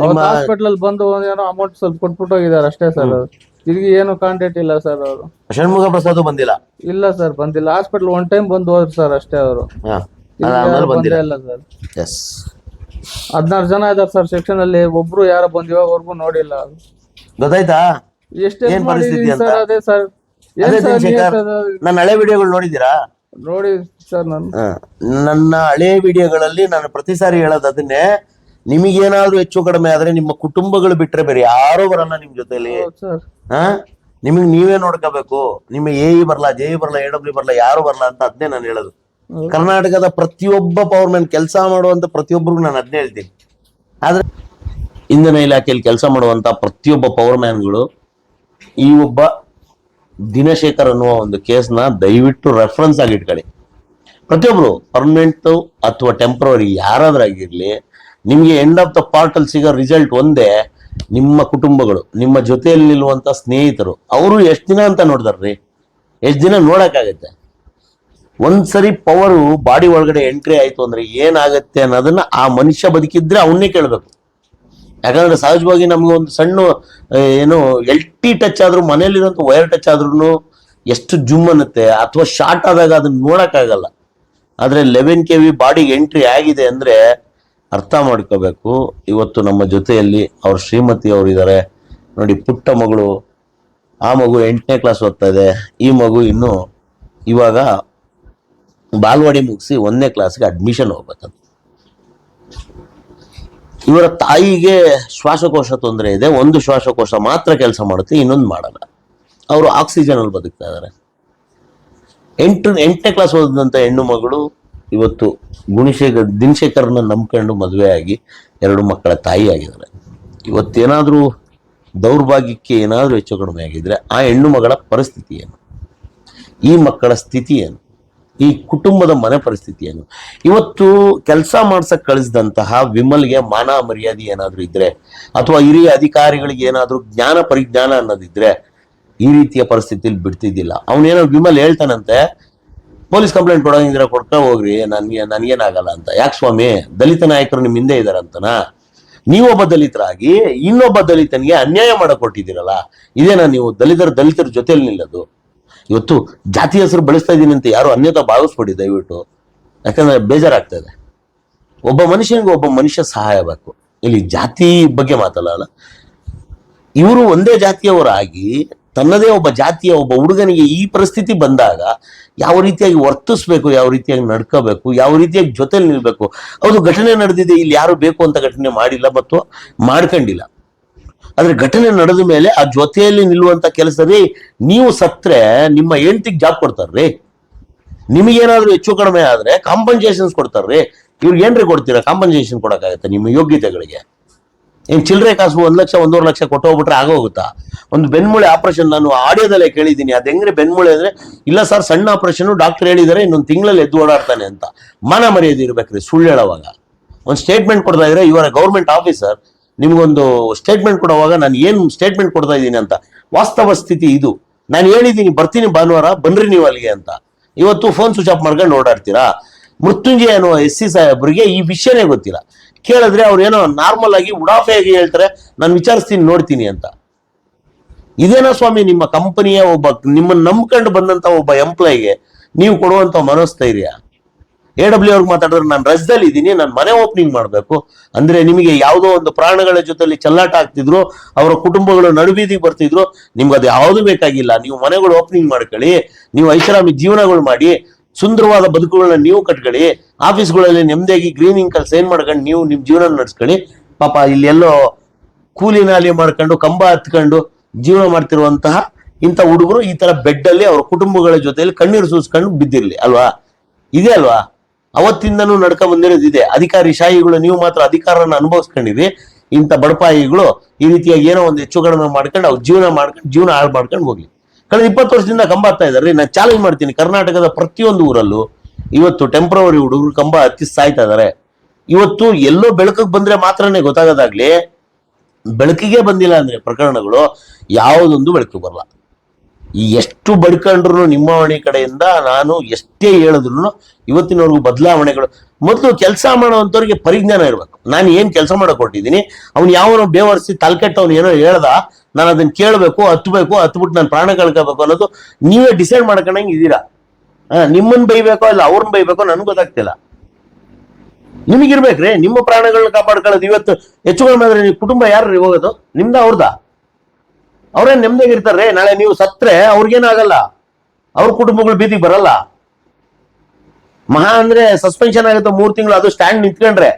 ನಿಮ್ಮ ಹಾಸ್ಪಿಟಲ್ ಅಲ್ಲಿ ಬಂದು ಏನೋ ಅಮೌಂಟ್ ಸ್ವಲ್ಪ ಕೊಟ್ಬಿಟ್ಟು ಹೋಗಿದ್ದಾರೆ ಅಷ್ಟೇ ಸರ್. ತಿರುಗಿ ಏನು ಕಾಂಟ್ಯಾಕ್ಟ್ ಇಲ್ಲ ಸರ್ ಅವರು. ಷಣ್ಮುಗ ಪ್ರಸಾದ್ ಬಂದಿಲ್ಲ? ಇಲ್ಲ ಸರ್, ಬಂದಿಲ್ಲ. ಹಾಸ್ಪಿಟಲ್ ಒನ್ ಟೈಮ್ ಬಂದು ಹೋದ್ರು ಸರ್ ಅಷ್ಟೇ ಅವರು. ಆಮೇಲೆ ಬಂದಿಲ್ಲ. ಇಲ್ಲ ಸರ್. ಎಸ್, 16 ಜನ ಇದಾರೆ ಸರ್ ಸೆಕ್ಷನ್ ಅಲ್ಲಿ, ಒಬ್ರು ಯಾರು ಬಂದ್ ಇವಾಗವರೆಗೂ ನೋಡಿಲ್ಲ. ಗೊತ್ತಾಯ್ತಾ ಎಷ್ಟು ಏನ್ ಪರಿಸ್ಥಿತಿ ಅಂತ? ಸರ್ ಅದೇ ಸರ್. ಅದೇ ದಿನಶೇಖರ್, ನನ್ನ ಹಳೆ ವಿಡಿಯೋಗಳು ನೋಡಿದ್ದೀರಾ? ನೋಡಿ ಸರ್, ನಾನು ನನ್ನ ಹಳೆ ವಿಡಿಯೋಗಳಲ್ಲಿ ನಾನು ಪ್ರತಿ ಸಾರಿ ಹೇಳೋದು ಅದನ್ನೇ. ನಿಮಗೇನಾದ್ರೂ ಹೆಚ್ಚು ಕಡಿಮೆ ಆದ್ರೆ ನಿಮ್ಮ ಕುಟುಂಬಗಳು ಬಿಟ್ರೆ ಬೇರೆ ಯಾರೋ ಬರಲ್ಲ ನಿಮ್ ಜೊತೆಲಿ. ಸರ್ ನಿಮಗ್ ನೀವೇ ನೋಡ್ಕೋಬೇಕು. ನಿಮಗೆ ಎಇ ಬರಲ್ಲ, ಜೆಇ ಬರಲ್ಲ, AW ಬರಲ್ಲ, ಯಾರು ಬರಲ್ಲ ಅಂತ ಅದನ್ನೇ ನಾನು ಹೇಳೋದು. ಕರ್ನಾಟಕದ ಪ್ರತಿಯೊಬ್ಬ ಪವರ್ ಮ್ಯಾನ್, ಕೆಲಸ ಮಾಡುವಂತ ಪ್ರತಿಯೊಬ್ಬರಿಗೂ ನಾನು ಅದನ್ನೇ ಹೇಳ್ತೀನಿ. ಆದ್ರೆ ಇಂಧನ ಇಲಾಖೆಯಲ್ಲಿ ಕೆಲಸ ಮಾಡುವಂತ ಪ್ರತಿಯೊಬ್ಬ ಪವರ್ ಮ್ಯಾನ್ಗಳು ಈ ಒಬ್ಬ ದಿನಶೇಖರ್ ಅನ್ನುವ ಒಂದು ಕೇಸ್ನ ದಯವಿಟ್ಟು ರೆಫರೆನ್ಸ್ ಆಗಿ ಇಟ್ಕೊಳ್ಳಿ. ಪ್ರತಿಯೊಬ್ರು ಪರ್ಮನೆಂಟ್ ಅಥವಾ ಟೆಂಪ್ರವರಿ ಯಾರಾದ್ರಾಗಿರ್ಲಿ, ನಿಮ್ಗೆ ಎಂಡ್ ಆಫ್ ದ ಪಾರ್ಟ್ ಅಲ್ಲಿ ಸಿಗೋ ರಿಸಲ್ಟ್ ಒಂದೇ. ನಿಮ್ಮ ಕುಟುಂಬಗಳು, ನಿಮ್ಮ ಜೊತೆಯಲ್ಲಿ ನಿಲ್ಲುವಂತ ಸ್ನೇಹಿತರು, ಅವರು ಎಷ್ಟು ದಿನ ಅಂತ ನೋಡ್ದಾರ್ರಿ? ಎಷ್ಟು ದಿನ ನೋಡಕ್ಕಾಗತ್ತೆ? ಒಂದ್ಸರಿ ಪವರು ಬಾಡಿ ಒಳಗಡೆ ಎಂಟ್ರಿ ಆಯ್ತು ಅಂದ್ರೆ ಏನಾಗತ್ತೆ ಅನ್ನೋದನ್ನ ಆ ಮನುಷ್ಯ ಬದುಕಿದ್ರೆ ಅವನ್ನೇ ಕೇಳ್ಬೇಕು. ಯಾಕಂದ್ರೆ ಸಹಜವಾಗಿ ನಮ್ಗೆ ಒಂದು ಸಣ್ಣ ಏನು LT ಟಚ್ ಆದ್ರೂ, ಮನೇಲಿರುವಂತ ವೈರ್ ಟಚ್ ಆದ್ರೂ ಎಷ್ಟು ಜುಮ್ ಅನ್ನತ್ತೆ, ಅಥವಾ ಶಾರ್ಟ್ ಆದಾಗ ಅದನ್ನ ನೋಡಕ್ಕಾಗಲ್ಲ. ಆದ್ರೆ 11 kV ಬಾಡಿಗೆ ಎಂಟ್ರಿ ಆಗಿದೆ ಅಂದ್ರೆ ಅರ್ಥ ಮಾಡ್ಕೋಬೇಕು. ಇವತ್ತು ನಮ್ಮ ಜೊತೆಯಲ್ಲಿ ಅವ್ರ ಶ್ರೀಮತಿ ಅವರು ಇದ್ದಾರೆ ನೋಡಿ, ಪುಟ್ಟ ಮಗಳು. ಆ ಮಗು 8ನೇ ಕ್ಲಾಸ್ ಓದ್ತಾ ಇದೆ. ಈ ಮಗು ಇನ್ನು ಇವಾಗ ಬಾಲ್ವಾಡಿ ಮುಗಿಸಿ 1ನೇ ಕ್ಲಾಸ್ಗೆ ಅಡ್ಮಿಷನ್ ಹೋಗ್ಬೇಕಂತ. ಇವರ ತಾಯಿಗೆ ಶ್ವಾಸಕೋಶ ತೊಂದರೆ ಇದೆ. ಒಂದು ಶ್ವಾಸಕೋಶ ಮಾತ್ರ ಕೆಲಸ ಮಾಡುತ್ತೆ, ಇನ್ನೊಂದು ಮಾಡಲ್ಲ. ಅವರು ಆಕ್ಸಿಜನ್ ಅಲ್ಲಿ ಬದುಕ್ತಾ ಇದ್ದಾರೆ. 8ನೇ ಕ್ಲಾಸ್ ಓದಿದಂತ ಹೆಣ್ಣು ಮಗಳು ಇವತ್ತು ದಿನಶೇಖರ್ನ ನಂಬ್ಕೊಂಡು ಮದುವೆ ಆಗಿ 2 ಮಕ್ಕಳ ತಾಯಿ ಆಗಿದ್ದಾರೆ. ಇವತ್ತೇನಾದ್ರೂ ದೌರ್ಭಾಗ್ಯಕ್ಕೆ ಏನಾದ್ರೂ ಹೆಚ್ಚು ಕಡಿಮೆ ಆಗಿದ್ರೆ ಆ ಹೆಣ್ಣು ಮಗಳ ಪರಿಸ್ಥಿತಿ ಏನು, ಈ ಮಕ್ಕಳ ಸ್ಥಿತಿ ಏನು, ಈ ಕುಟುಂಬದ ಮನೆ ಪರಿಸ್ಥಿತಿ ಏನು? ಇವತ್ತು ಕೆಲಸ ಮಾಡ್ಸಕ್ ಕಳಿಸಿದಂತಹ ವಿಮಲ್ಗೆ ಮಾನ ಮರ್ಯಾದೆ ಏನಾದ್ರೂ ಇದ್ರೆ, ಅಥವಾ ಹಿರಿಯ ಅಧಿಕಾರಿಗಳಿಗೆ ಏನಾದ್ರೂ ಜ್ಞಾನ ಪರಿಜ್ಞಾನ ಅನ್ನೋದಿದ್ರೆ ಈ ರೀತಿಯ ಪರಿಸ್ಥಿತಿಲಿ ಬಿಡ್ತಿದ್ದಿಲ್ಲ. ಅವನೇನೋ ವಿಮಲ್ ಹೇಳ್ತಾನಂತೆ, ಪೊಲೀಸ್ ಕಂಪ್ಲೇಂಟ್ ಕೊಡೋಂಗಿದ್ರೆ ಕೊಡ್ತಾ ಹೋಗ್ರಿ, ನನ್ಗೇನಾಗಲ್ಲ ಅಂತ. ಯಾಕೆ ಸ್ವಾಮಿ, ದಲಿತ ನಾಯಕರು ನಿಮ್ ಹಿಂದೆ ಇದಾರಂತನಾ? ನೀವೊಬ್ಬ ದಲಿತರಾಗಿ ಇನ್ನೊಬ್ಬ ದಲಿತನಿಗೆ ಅನ್ಯಾಯ ಮಾಡಕ್ ಕೊಟ್ಟಿದ್ದೀರಲ್ಲ, ಇದೇನಾ ನೀವು ದಲಿತರ ಜೊತೆಲಿ ನಿಲ್ಲೋದು? ಇವತ್ತು ಜಾತಿ ಹೆಸರು ಬೆಳೆಸ್ತಾ ಇದ್ದೀನಿ ಅಂತ ಯಾರು ಅನ್ಯತಾ ಭಾವಿಸ್ಬಿಡಿ ದಯವಿಟ್ಟು. ಯಾಕಂದ್ರೆ ಬೇಜಾರಾಗ್ತದೆ. ಒಬ್ಬ ಮನುಷ್ಯನಿಗೆ ಒಬ್ಬ ಮನುಷ್ಯ ಸಹಾಯ ಬೇಕು. ಇಲ್ಲಿ ಜಾತಿ ಬಗ್ಗೆ ಮಾತಲ್ಲ. ಇವರು ಒಂದೇ ಜಾತಿಯವರಾಗಿ ತನ್ನದೇ ಒಬ್ಬ ಜಾತಿಯ ಒಬ್ಬ ಹುಡುಗನಿಗೆ ಈ ಪರಿಸ್ಥಿತಿ ಬಂದಾಗ ಯಾವ ರೀತಿಯಾಗಿ ವರ್ತಿಸ್ಬೇಕು, ಯಾವ ರೀತಿಯಾಗಿ ನಡ್ಕೋಬೇಕು, ಯಾವ ರೀತಿಯಾಗಿ ಜೊತೆಲಿ ನಿಲ್ಬೇಕು. ಹೌದು, ಘಟನೆ ನಡೆದಿದೆ, ಇಲ್ಲಿ ಯಾರು ಬೇಕು ಅಂತ ಘಟನೆ ಮಾಡಿಲ್ಲ ಮತ್ತು ಮಾಡ್ಕೊಂಡಿಲ್ಲ. ಆದ್ರೆ ಘಟನೆ ನಡೆದ ಮೇಲೆ ಆ ಜೊತೆಯಲ್ಲಿ ನಿಲ್ಲುವಂತ ಕೆಲಸದಲ್ಲಿ ನೀವು ಸತ್ರೆ ನಿಮ್ಮ ಹೆಂಡತಿಗೆ ಜಾಬ್ ಕೊಡ್ತಾರ್ರಿ. ನಿಮಗೇನಾದ್ರೂ ಹೆಚ್ಚು ಕಡಿಮೆ ಆದ್ರೆ ಕಾಂಪನ್ಸೇಷನ್ಸ್ ಕೊಡ್ತಾರ್ರಿ. ಇವ್ರಿಗೆ ಏನ್ರಿ ಕೊಡ್ತೀರಾ? ಕಾಂಪನ್ಸೇಷನ್ ಕೊಡಕ್ಕಾಗತ್ತೆ ನಿಮ್ಮ ಯೋಗ್ಯತೆಗಳಿಗೆ? ಏನ್ ಚಿಲ್ಲರೆ ಕಾಸು 1 ಲಕ್ಷ 1.5 ಲಕ್ಷ ಕೊಟ್ಟೋಗ್ಬಿಟ್ರೆ ಆಗೋಗುತ್ತಾ? ಒಂದು ಬೆನ್ಮೂಳೆ ಆಪರೇಷನ್ ನಾನು ಆಡಿಯೋದಲ್ಲೇ ಕೇಳಿದ್ದೀನಿ. ಅದ್ ಹೆಂಗ್ರೆ ಬೆನ್ಮೂಳೆ ಅಂದ್ರೆ, ಇಲ್ಲ ಸರ್ ಸಣ್ಣ ಆಪರೇಷನ್, ಡಾಕ್ಟರ್ ಹೇಳಿದಾರೆ ಇನ್ನೊಂದು ತಿಂಗಳಲ್ಲಿ ಎದ್ದು ಓಡಾಡ್ತಾನೆ ಅಂತ. ಮಾನ ಮರ್ಯಾದೆ ಇರ್ಬೇಕ್ರಿ ಸುಳ್ಳು ಹೇಳೋವಾಗ. ಒಂದು ಸ್ಟೇಟ್ಮೆಂಟ್ ಕೊಡ್ತಾ ಇದ್ರೆ, ಇವರ ಗೌರ್ಮೆಂಟ್ ಆಫೀಸರ್, ನಿಮ್ಗೊಂದು ಸ್ಟೇಟ್ಮೆಂಟ್ ಕೊಡುವಾಗ ನಾನು ಏನ್ ಸ್ಟೇಟ್ಮೆಂಟ್ ಕೊಡ್ತಾ ಇದ್ದೀನಿ ಅಂತ. ವಾಸ್ತವ ಸ್ಥಿತಿ ಇದು. ನಾನು ಹೇಳಿದ್ದೀನಿ ಬರ್ತೀನಿ ಭಾನುವಾರ, ಬನ್ರಿ ನೀವು ಅಲ್ಲಿಗೆ ಅಂತ. ಇವತ್ತು ಫೋನ್ ಸ್ವಿಚ್ ಆಫ್ ಮಾಡ್ಕೊಂಡು ಓಡಾಡ್ತೀರಾ. ಮೃತ್ಯುಂಜಯ ಅನ್ನುವ SC ಸಾಹೇಬ್ರಿಗೆ ಈ ವಿಷಯನೇ ಗೊತ್ತಿಲ್ಲ. ಕೇಳಿದ್ರೆ ಅವ್ರು ಏನೋ ನಾರ್ಮಲ್ ಆಗಿ ಉಡಾಫೆಯಾಗಿ ಹೇಳ್ತಾರೆ, ನಾನು ವಿಚಾರಿಸ್ತೀನಿ ನೋಡ್ತೀನಿ ಅಂತ. ಇದೇನಾ ಸ್ವಾಮಿ ನಿಮ್ಮ ಕಂಪನಿಯ ಒಬ್ಬ ನಿಮ್ಮನ್ನ ನಂಬ್ಕೊಂಡು ಬಂದಂತ ಒಬ್ಬ ಎಂಪ್ಲಾಯಿಗೆ ನೀವು ಕೊಡುವಂತ ಮನೋಸ್ಥೈರ್ಯ? AW ಅವ್ರಿಗೆ ಮಾತಾಡಿದ್ರೆ ನಾನು ರಜದಲ್ಲಿ ಇದ್ದೀನಿ, ನಾನು ಮನೆ ಓಪನಿಂಗ್ ಮಾಡಬೇಕು ಅಂದ್ರೆ ನಿಮಗೆ ಯಾವುದೋ ಒಂದು ಪ್ರಾಣಗಳ ಜೊತೆಲಿ ಚೆಲ್ಲಾಟ ಆಗ್ತಿದ್ರು, ಅವರ ಕುಟುಂಬಗಳು ನಡುಬೀದಿಗೆ ಬರ್ತಿದ್ರು. ನಿಮ್ಗೆ ಅದು ಯಾವುದು ಬೇಕಾಗಿಲ್ಲ. ನೀವು ಮನೆಗಳು ಓಪನಿಂಗ್ ಮಾಡ್ಕೊಳ್ಳಿ, ನೀವು ಐಷಾರಾಮಿ ಜೀವನಗಳು ಮಾಡಿ, ಸುಂದರವಾದ ಬದುಕುಗಳನ್ನ ನೀವು ಕಟ್ಕೊಳ್ಳಿ, ಆಫೀಸ್ಗಳಲ್ಲಿ ನೆಮ್ಮದಿಯಾಗಿ ಗ್ರೀನಿಂಗ್ ಕಲ್ಸ್ ಏನ್ ಮಾಡ್ಕೊಂಡು ನೀವು ನಿಮ್ ಜೀವನ ನಡೆಸ್ಕೊಳ್ಳಿ. ಪಾಪ ಇಲ್ಲಿ ಎಲ್ಲೋ ಕೂಲಿ ನಾಲಿ ಮಾಡ್ಕೊಂಡು ಕಂಬ ಹತ್ಕೊಂಡು ಜೀವನ ಮಾಡ್ತಿರುವಂತಹ ಇಂಥ ಹುಡುಗರು ಈ ತರ ಬೆಡ್ ಅಲ್ಲಿ ಅವ್ರ ಕುಟುಂಬಗಳ ಜೊತೆಯಲ್ಲಿ ಕಣ್ಣೀರು ಸೂಸ್ಕೊಂಡು ಬಿದ್ದಿರ್ಲಿ ಅಲ್ವಾ? ಇದೆ ಅಲ್ವಾ? ಅವತ್ತಿಂದನೂ ನಡ್ಕ ಬಂದಿರೋದು ಇದೆ. ಅಧಿಕಾರಿ ಶಾಹಿಗಳು ನೀವು ಮಾತ್ರ ಅಧಿಕಾರನ ಅನುಭವಿಸ್ಕೊಂಡಿರಿ, ಇಂಥ ಬಡಪಾಯಿಗಳು ಈ ರೀತಿಯಾಗಿ ಏನೋ ಒಂದು ಹೆಚ್ಚು ಕಡಿಮೆ ಮಾಡ್ಕೊಂಡು ಅವ್ರ ಜೀವನ ಹಾಳು ಮಾಡ್ಕೊಂಡು ಹೋಗ್ಲಿ. ಕಳೆದ 20 ವರ್ಷದಿಂದ ಕಂಬ ಹತ್ತಾ ಇದಾರೆ. ನಾನು ಚಾಲೆಂಜ್ ಮಾಡ್ತೀನಿ, ಕರ್ನಾಟಕದ ಪ್ರತಿಯೊಂದು ಊರಲ್ಲೂ ಇವತ್ತು ಟೆಂಪ್ರವರಿ ಹುಡುಗರು ಕಂಬ ಹತ್ತಿ ಸಾಯ್ತಾ ಇದಾರೆ. ಇವತ್ತು ಎಲ್ಲೋ ಬೆಳಕಿಗೆ ಬಂದ್ರೆ ಮಾತ್ರನೇ ಗೊತ್ತಾಗೋದಾಗ್ಲಿ, ಬೆಳಕಿಗೆ ಬಂದಿಲ್ಲ ಅಂದ್ರೆ ಪ್ರಕರಣಗಳು ಯಾವುದೊಂದು ಬೆಳಕಿಗೆ ಬರಲ್ಲ. ಎಷ್ಟು ಬಡ್ಕೊಂಡ್ರು ನಿಮ್ಮ ಹೊಣೆ ಕಡೆಯಿಂದ ನಾನು ಎಷ್ಟೇ ಹೇಳಿದ್ರು ಇವತ್ತಿನವರೆಗೂ ಬದಲಾವಣೆಗಳು. ಮೊದಲು ಕೆಲಸ ಮಾಡೋವಂಥವ್ರಿಗೆ ಪರಿಜ್ಞಾನ ಇರ್ಬೇಕು. ನಾನು ಏನ್ ಕೆಲಸ ಮಾಡಕ್ ಕೊಟ್ಟಿದ್ದೀನಿ, ಅವ್ನು ಯಾವನೋ ಬೇವರ್ಸಿ ತಲೆಕೆಟ್ಟವ್ನು ಏನೋ ಹೇಳ್ದ, ನಾನು ಅದನ್ನ ಕೇಳಬೇಕು, ಹತ್ಬಿಟ್ಟು ನಾನು ಪ್ರಾಣ ಕಳ್ಕೋಬೇಕು ಅನ್ನೋದು ನೀವೇ ಡಿಸೈಡ್ ಮಾಡ್ಕೊಂಡಂಗೆ ಇದ್ದೀರಾ. ನಿಮ್ಮನ್ನ ಬೈಬೇಕೋ ಇಲ್ಲ ಅವ್ರನ್ನ ಬೈಬೇಕೋ ನನ್ಗೆ ಗೊತ್ತಾಗ್ತಿಲ್ಲ. ನಿಮಗಿರ್ಬೇಕ್ರಿ ನಿಮ್ಮ ಪ್ರಾಣಗಳನ್ನ ಕಾಪಾಡ್ಕೊಳ್ಳೋದು. ಇವತ್ತು ಹೆಚ್ಚು ಕಡಿಮೆ ಆದ್ರೆ ನೀವು ಕುಟುಂಬ ಯಾರ್ರಿ ಹೋಗೋದು? ನಿಮ್ದ ಅವ್ರದ? ಅವ್ರೇನ್ ನೆಮ್ಮದಿಯಾಗಿರ್ತಾರೆ. ನಾಳೆ ನೀವು ಸತ್ರೆ ಅವ್ರಿಗೇನಾಗಲ್ಲ, ಅವ್ರ ಕುಟುಂಬಗಳು ಬೀದಿಗೆ ಬರಲ್ಲ. ಮಹಾ ಅಂದ್ರೆ ಸಸ್ಪೆನ್ಷನ್ ಆಗುತ್ತೆ 3 ತಿಂಗಳು, ಅದು ಸ್ಟ್ಯಾಂಡ್ ನಿಂತ್ಕೊಂಡ್ರೆ.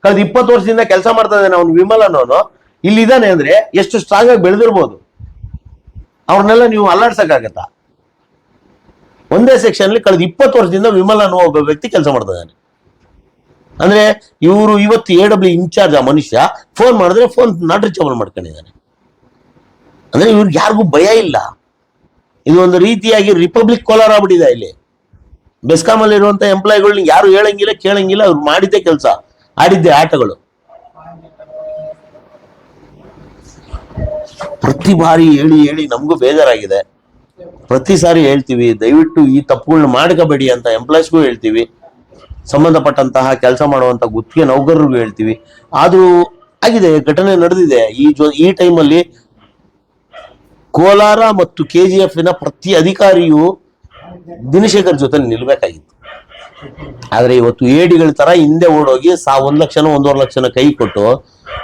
ಕಳೆದ 20 ವರ್ಷದಿಂದ ಕೆಲಸ ಮಾಡ್ತಾ ಇದ್ದಾನೆ ಅವ್ನು ವಿಮಲ್ ಅನ್ನೋನು, ಇಲ್ಲಿದ್ದಾನೆ ಅಂದ್ರೆ ಎಷ್ಟು ಸ್ಟ್ರಾಂಗ್ ಆಗಿ ಬೆಳೆದಿರ್ಬೋದು. ಅವ್ರನ್ನೆಲ್ಲ ನೀವು ಅಲ್ಲಾಡ್ಸಕ್ಕಾಗತ್ತಾ? ಒಂದೇ ಸೆಕ್ಷನ್ ಅಲ್ಲಿ ಕಳೆದ 20 ವರ್ಷದಿಂದ ವಿಮಲ್ ಅನ್ನೋ ಒಬ್ಬ ವ್ಯಕ್ತಿ ಕೆಲಸ ಮಾಡ್ತಾ ಇದ್ದಾನೆ ಅಂದ್ರೆ ಇವರು ಇವತ್ತು AW ಇನ್ಚಾರ್ಜ್ ಆ ಮನುಷ್ಯ ಫೋನ್ ಮಾಡಿದ್ರೆ ಫೋನ್ ನಾಟ್ ರೀಚಬಲ್ ಮಾಡ್ಕೊಂಡಿದ್ದಾನೆ. ಅಂದ್ರೆ ಇವ್ರಿಗೆ ಯಾರಿಗೂ ಭಯ ಇಲ್ಲ. ಇದು ಒಂದು ರೀತಿಯಾಗಿ ರಿಪಬ್ಲಿಕ್ ಕೋಲಾರ ಆಗ್ಬಿಟ್ಟಿದೆ. ಇಲ್ಲಿ ಬೆಸ್ಕಾಂ ಅಲ್ಲಿ ಇರುವಂತ ಎಂಪ್ಲಾಯಿಗಳನ್ನ ಯಾರು ಹೇಳಂಗಿಲ್ಲ ಕೇಳಂಗಿಲ್ಲ. ಅವ್ರು ಮಾಡಿದ್ದೇ ಕೆಲಸ, ಆಡಿದ್ದೆ ಆಟಗಳು. ಪ್ರತಿ ಬಾರಿ ಹೇಳಿ ನಮಗೂ ಬೇಜಾರಾಗಿದೆ. ಪ್ರತಿ ಸಾರಿ ಹೇಳ್ತೀವಿ, ದಯವಿಟ್ಟು ಈ ತಪ್ಪುಗಳನ್ನ ಮಾಡ್ಕೋಬೇಡಿ ಅಂತ ಎಂಪ್ಲಾಯ್ಸ್ಗೂ ಹೇಳ್ತೀವಿ, ಸಂಬಂಧಪಟ್ಟಂತಹ ಕೆಲಸ ಮಾಡುವಂತ ಗುತ್ತಿಗೆ ನೌಕರರಿಗೂ ಹೇಳ್ತೀವಿ. ಆದ್ರೂ ಆಗಿದೆ, ಘಟನೆ ನಡೆದಿದೆ. ಈ ಟೈಮಲ್ಲಿ ಕೋಲಾರ ಮತ್ತು KGF ನ ಪ್ರತಿ ಅಧಿಕಾರಿಯು ದಿನಶೇಖರ್ ಜೊತೆ ನಿಲ್ಬೇಕಾಗಿತ್ತು. ಆದ್ರೆ ಇವತ್ತು ಏಡಿಗಳ ತರ ಹಿಂದೆ ಓಡೋಗಿ 1 ಲಕ್ಷನೋ 1.5 ಲಕ್ಷನ ಕೈ ಕೊಟ್ಟು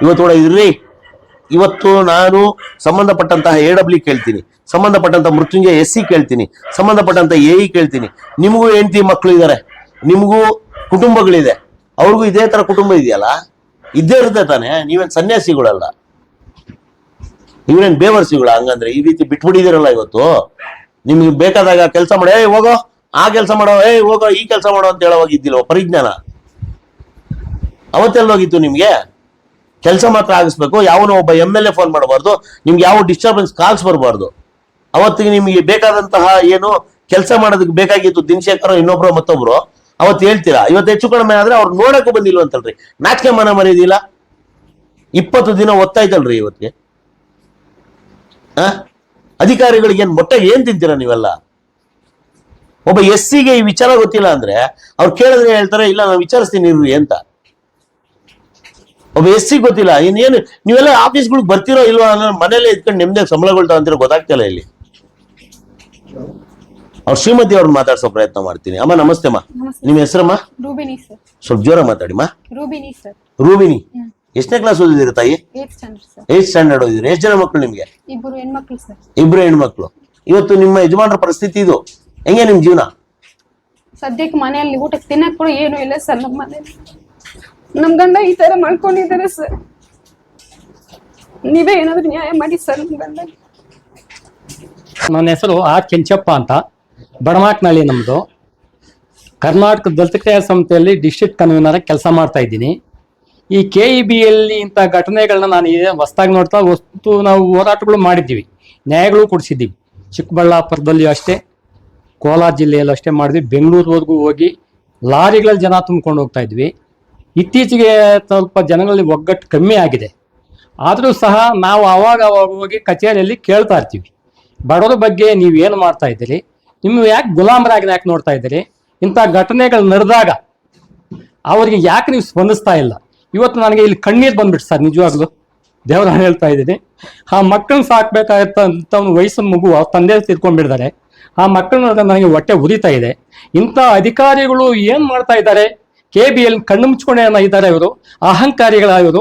ಇವತ್ತು ಕೂಡ ಇರ್ರಿ. ಇವತ್ತು ನಾನು ಸಂಬಂಧಪಟ್ಟಂತಹ AW ಕೇಳ್ತೀನಿ, ಸಂಬಂಧಪಟ್ಟಂತ ಮೃತ್ಯುಂಜಯ SC ಕೇಳ್ತೀನಿ, ಸಂಬಂಧಪಟ್ಟಂತ AE ಕೇಳ್ತೀನಿ. ನಿಮಗೂ ಹೆಂಡತಿ ಮಕ್ಕಳು ಇದ್ದಾರೆ, ನಿಮಗೂ ಕುಟುಂಬಗಳಿದೆ, ಅವ್ರಿಗೂ ಇದೇ ತರ ಕುಟುಂಬ ಇದೆಯಲ್ಲ, ಇದ್ದೇ ಇರುತ್ತೆ ತಾನೆ. ನೀವೇನ್ ಸನ್ಯಾಸಿಗಳಲ್ಲ, ನೀವೇನ್ ಬೇವರ್ಸಿಗಳ? ಹಂಗಂದ್ರೆ ಈ ರೀತಿ ಬಿಟ್ಬಿಟ್ಟಿದಿರಲ್ಲ. ಇವತ್ತು ನಿಮ್ಗೆ ಬೇಕಾದಾಗ ಕೆಲಸ ಮಾಡೋ, ಹೋಗೋ ಆ ಕೆಲಸ ಮಾಡೋ, ಹೋಗೋ ಈ ಕೆಲಸ ಮಾಡೋ ಅಂತ ಹೇಳೋವಾಗಿದ್ದಿಲ್ಲ ಪರಿಜ್ಞಾನ. ಅವತ್ತೆಲ್ಲೋಗಿತ್ತು ನಿಮ್ಗೆ? ಕೆಲಸ ಮಾತ್ರ ಆಗಿಸ್ಬೇಕು. ಯಾವನೋ ಒಬ್ಬ MLA ಫೋನ್ ಮಾಡಬಾರ್ದು, ನಿಮ್ಗೆ ಯಾವ ಡಿಸ್ಟರ್ಬೆನ್ಸ್ ಕಾಲ್ಸ್ ಬರಬಾರ್ದು. ಅವತ್ತಿಗೆ ನಿಮಗೆ ಬೇಕಾದಂತಹ ಏನು ಕೆಲಸ ಮಾಡೋದಕ್ಕೆ ಬೇಕಾಗಿತ್ತು ದಿನಶೇಖರ ಇನ್ನೊಬ್ರು ಮತ್ತೊಬ್ರು, ಅವತ್ತು ಹೇಳ್ತೀರಾ. ಇವತ್ತು ಹೆಚ್ಚು ಕಡಿಮೆ ಆದ್ರೆ ಅವ್ರು ನೋಡಕ್ಕೂ ಬಂದಿಲ್ವ ಅಂತಲ್ರಿ. ನಾಚಿಕೆ ಮನ ಮರ್ಯಾದಿಲ್ಲ. 20 ದಿನ ಒತ್ತಾಯ್ತಲ್ರಿ ಇವತ್ತಿಗೆ. ಅಧಿಕಾರಿಗಳಿಗೆ ಏನ್ ತಿಂತೀರಾ ನೀವೆಲ್ಲ? ಒಬ್ಬ SCಗೆ ಈ ವಿಚಾರ ಗೊತ್ತಿಲ್ಲ ಅಂದ್ರೆ ಅವ್ರು ಕೇಳಿದ್ರೆ ಹೇಳ್ತಾರೆ, ಇಲ್ಲ ನಾನು ವಿಚಾರಿಸ್ತೀನಿ ಇರ್ರಿ ಅಂತ. ಒಬ್ಬ SC ಗೊತ್ತಿಲ್ಲ, ಇನ್ನೇನು ನೀವೆಲ್ಲ ಆಫೀಸ್ಗಳಿಗೆ ಬರ್ತಿರೋ ಇಲ್ವಾ ಅನ್ನೋ ಮನೇಲೆ ಇದ್ಕೊಂಡು ನೆಮ್ಮದಿಯಾಗಿ ಸಂಬಳಗಳು ತಗೊಂತಿರೋ ಗೊತ್ತಾಗ್ತಿಲ್ಲ ಇಲ್ಲಿ. ಅವ್ರ ಶ್ರೀಮತಿ ಅವ್ರನ್ನ ಮಾತಾಡ್ಸೋ ಪ್ರಯತ್ನ ಮಾಡ್ತೀನಿ. ಅಮ್ಮ ನಮಸ್ತೆ ಅಮ್ಮ, ನಿಮ್ಮ ಹೆಸರಮ್ಮ? ರೂಬಿನಿ ಸರ್. ಸ್ವಲ್ಪ ಜೋರ ಮಾತಾಡಿಮ್ಮ. ರೂಬಿನಿ ಸರ್. ರೂಬಿನಿ, ಎಷ್ಟನೇ ಕ್ಲಾಸ್ ಓದಿದಿರಿ ತಾಯಿ? 8th standard sir. 8th standard ಓದಿದಿರಿ. ಎಷ್ಟು ಜನ ಮಕ್ಕಳು ನಿಮ್ಗೆ? 2 ಹೆಣ್ಮಕ್ಳು ಸರ್. 2 ಹೆಣ್ಮಕ್ಳು. ಇವತ್ತು ನಿಮ್ಮ ಯಜಮಾನರ ಪರಿಸ್ಥಿತಿ ಇದು, ಹೆಂಗೆ ನಿಮ್ ಜೀವನ? ಸದ್ಯಕ್ಕೆ ಮನೆಯಲ್ಲಿ ಊಟಕ್ಕೆ ತಿನ್ನಕ್ ಕೂಡ ಏನು ಇಲ್ಲ ಸರ್. ನಮ್ಮ ಮನೇಲಿ ನಮ್ ಗಂಡ ಈ ತರ ಮಾಡ್ಕೊಂಡಿದ್ದಾರೆ ಸರ್. ನೀವೇ ಏನಾದ್ರು ನ್ಯಾಯ ಮಾಡಿ ಸರ್ ನಮ್ ಗಂಡ. ನನ್ನ ಹೆಸರು ಕೆಂಚಪ್ಪ ಅಂತ, ಬಡಮಾಕ್ನಳ್ಳಿ ನಮ್ಮದು. ಕರ್ನಾಟಕ ದಲಿತ ಕ್ರಿಯಾ ಸಂಸ್ಥೆಯಲ್ಲಿ ಡಿಸ್ಟ್ರಿಕ್ಟ್ ಕನ್ವೀನರ್ ಕೆಲಸ ಮಾಡ್ತಾ ಇದ್ದೀನಿ. ಈ KEBಯಲ್ಲಿ ಇಂಥ ಘಟನೆಗಳನ್ನ ನಾನು ಹೊಸದಾಗಿ ನೋಡ್ತಾ ನಾವು ಹೋರಾಟಗಳು ಮಾಡಿದ್ದೀವಿ, ನ್ಯಾಯಗಳು ಕೊಡಿಸಿದ್ದೀವಿ. ಚಿಕ್ಕಬಳ್ಳಾಪುರದಲ್ಲಿ ಅಷ್ಟೇ, ಕೋಲಾರ ಜಿಲ್ಲೆಯಲ್ಲೂ ಅಷ್ಟೇ ಮಾಡಿದ್ವಿ. ಬೆಂಗಳೂರುವರೆಗೂ ಹೋಗಿ ಲಾರಿಗಳಲ್ಲಿ ಜನ ತುಂಬ್ಕೊಂಡು ಹೋಗ್ತಾ ಇದ್ವಿ. ಇತ್ತೀಚೆಗೆ ಸ್ವಲ್ಪ ಜನಗಳಲ್ಲಿ ಒಗ್ಗಟ್ಟು ಕಮ್ಮಿ ಆಗಿದೆ. ಆದರೂ ಸಹ ನಾವು ಅವಾಗ ಹೋಗಿ ಕಚೇರಿಯಲ್ಲಿ ಕೇಳ್ತಾ ಇರ್ತೀವಿ, ಬಡವರ ಬಗ್ಗೆ ನೀವೇನು ಮಾಡ್ತಾ ಇದ್ದೀರಿ, ನಿಮ್ಮ ಯಾಕೆ ಗುಲಾಮರಾಗಿ ಯಾಕೆ ನೋಡ್ತಾ ಇದ್ದೀರಿ, ಇಂಥ ಘಟನೆಗಳು ನಡೆದಾಗ ಅವ್ರಿಗೆ ಯಾಕೆ ನೀವು ಸ್ಪಂದಿಸ್ತಾ ಇಲ್ಲ. ಇವತ್ತು ನನಗೆ ಇಲ್ಲಿ ಕಣ್ಣೀರು ಬಂದ್ಬಿಟ್ಟು ಸರ್, ನಿಜವಾಗ್ಲೂ ದೇವ್ರ ಹೇಳ್ತಾ ಇದ್ದೀನಿ. ಆ ಮಕ್ಕಳನ್ನ ಸಾಕ್ಬೇಕಾಗತ್ತಂತ ವಯಸ್ಸಿನ ಮಗು ಅವ್ರ ತಂದೆ ತೀರ್ಕೊಂಡ್ಬಿಡ್ತಾರೆ. ಆ ಮಕ್ಕಳನ್ನ ನನಗೆ ಹೊಟ್ಟೆ ಉರಿತಾ ಇದೆ. ಇಂಥ ಅಧಿಕಾರಿಗಳು ಏನ್ ಮಾಡ್ತಾ ಇದ್ದಾರೆ? KBL ಕಣ್ಣು ಮುಚ್ಕೊಂಡೇ ಇದ್ದಾರೆ ಇವರು, ಅಹಂಕಾರಿಗಳ ಇವರು.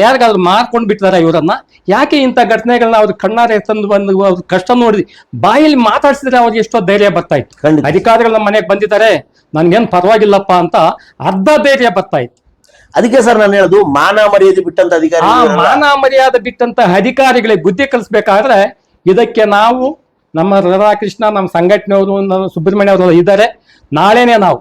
ಯಾರಿಗಾದ್ರು ಮಾರ್ಕೊಂಡು ಬಿಟ್ಟಿದ್ದಾರೆ ಇವರನ್ನ. ಯಾಕೆ ಇಂಥ ಘಟನೆಗಳನ್ನ ಅವ್ರು ಕಣ್ಣಾರೆ ತಂದು ಬಂದು ಅವ್ರ ಕಷ್ಟ ನೋಡಿ ಬಾಯಲ್ಲಿ ಮಾತಾಡ್ಸಿದ್ರೆ ಅವ್ರಿಗೆ ಎಷ್ಟೋ ಧೈರ್ಯ ಬರ್ತಾ ಇತ್ತು. ಅಧಿಕಾರಿಗಳ ಮನೆಗೆ ಬಂದಿದ್ದಾರೆ, ನನ್ಗೇನ್ ಪರವಾಗಿಲ್ಲಪ್ಪ ಅಂತ ಅರ್ಧ ಧೈರ್ಯ ಬರ್ತಾ ಇತ್ತು. ಅದಕ್ಕೆ ಸರ್ ನಾನು ಹೇಳೋದು, ಮಾನ ಮರ್ಯಾದೆ ಬಿಟ್ಟಂತ ಅಧಿಕಾರಿ, ಮಾನ ಮರ್ಯಾದೆ ಬಿಟ್ಟಂತ ಅಧಿಕಾರಿಗಳಿಗೆ ಬುದ್ಧಿ ಕಲಿಸ್ಬೇಕಾದ್ರೆ ಇದಕ್ಕೆ ನಾವು ನಮ್ಮ ರಾಧಾಕೃಷ್ಣ, ನಮ್ಮ ಸಂಘಟನೆಯವರು, ನಮ್ಮ ಸುಬ್ರಹ್ಮಣ್ಯ ಅವರು ಇದ್ದಾರೆ. ನಾಳೆನೇ ನಾವು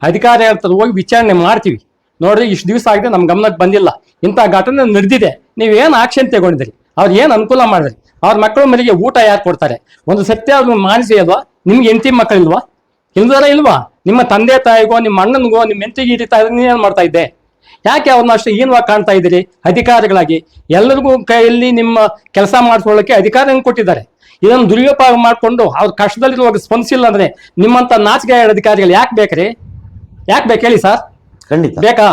ಅಧಿಕಾರಿ ಹೇಳ್ತಾರೆ ಹೋಗಿ ವಿಚಾರಣೆ ಮಾಡ್ತೀವಿ. ನೋಡ್ರಿ, ಇಷ್ಟು ದಿವಸ ಆಗಿದೆ, ನಮ್ಮ ಗಮನಕ್ಕೆ ಬಂದಿಲ್ಲ, ಇಂಥ ಘಟನೆ ನಡೆದಿದೆ, ನೀವೇನು ಆಕ್ಷನ್ ತಗೊಂಡಿದ್ರಿ, ಅವ್ರು ಏನು ಅನುಕೂಲ ಮಾಡಿದ್ರಿ, ಅವ್ರ ಮಕ್ಕಳ ಮನೆಗೆ ಊಟ ಯಾರು ಕೊಡ್ತಾರೆ, ಒಂದು ಸತ್ಯ ಅವ್ರನ್ನ ಮಾನಿಸಿ ಅಲ್ವಾ? ನಿಮ್ಗೆ ಹೆಂಡತಿ ಮಕ್ಕಳಿಲ್ವಾ? ಇಲ್ವಾ? ನಿಮ್ಮ ತಂದೆ ತಾಯಿಗೋ, ನಿಮ್ಮ ಅಣ್ಣನಿಗೋ, ನಿಮ್ಮ ಹೆಂಡತಿಗೆ ಈ ರೀತಿ ಏನ್ ಮಾಡ್ತಾ ಇದ್ದೆ? ಯಾಕೆ ಅವ್ರನ್ನ ಅಷ್ಟು ಹೀನವಾಗಿ ಕಾಣ್ತಾ ಇದ್ದೀರಿ ಅಧಿಕಾರಿಗಳಾಗಿ? ಎಲ್ಲರಿಗೂ ಕೈಯಲ್ಲಿ ನಿಮ್ಮ ಕೆಲಸ ಮಾಡಿಸ್ಕೊಳ್ಳೋಕೆ ಅಧಿಕಾರಿಯನ್ನು ಕೊಟ್ಟಿದ್ದಾರೆ. ಇದನ್ನು ದುರುಪಯೋಗ ಮಾಡಿಕೊಂಡು ಅವ್ರ ಕಷ್ಟದಲ್ಲಿರುವಾಗ ಸ್ಪಂದಿಸಿಲ್ಲ ಅಂದ್ರೆ ನಿಮ್ಮಂತ ನಾಚಿಕೆ ಅಧಿಕಾರಿಗಳು ಯಾಕೆ ಬೇಕ್ರಿ? ಯಾಕೆ ಬೇಕು ಹೇಳಿ ಸರ್? ಖಂಡಿತ ಬೇಕಾ?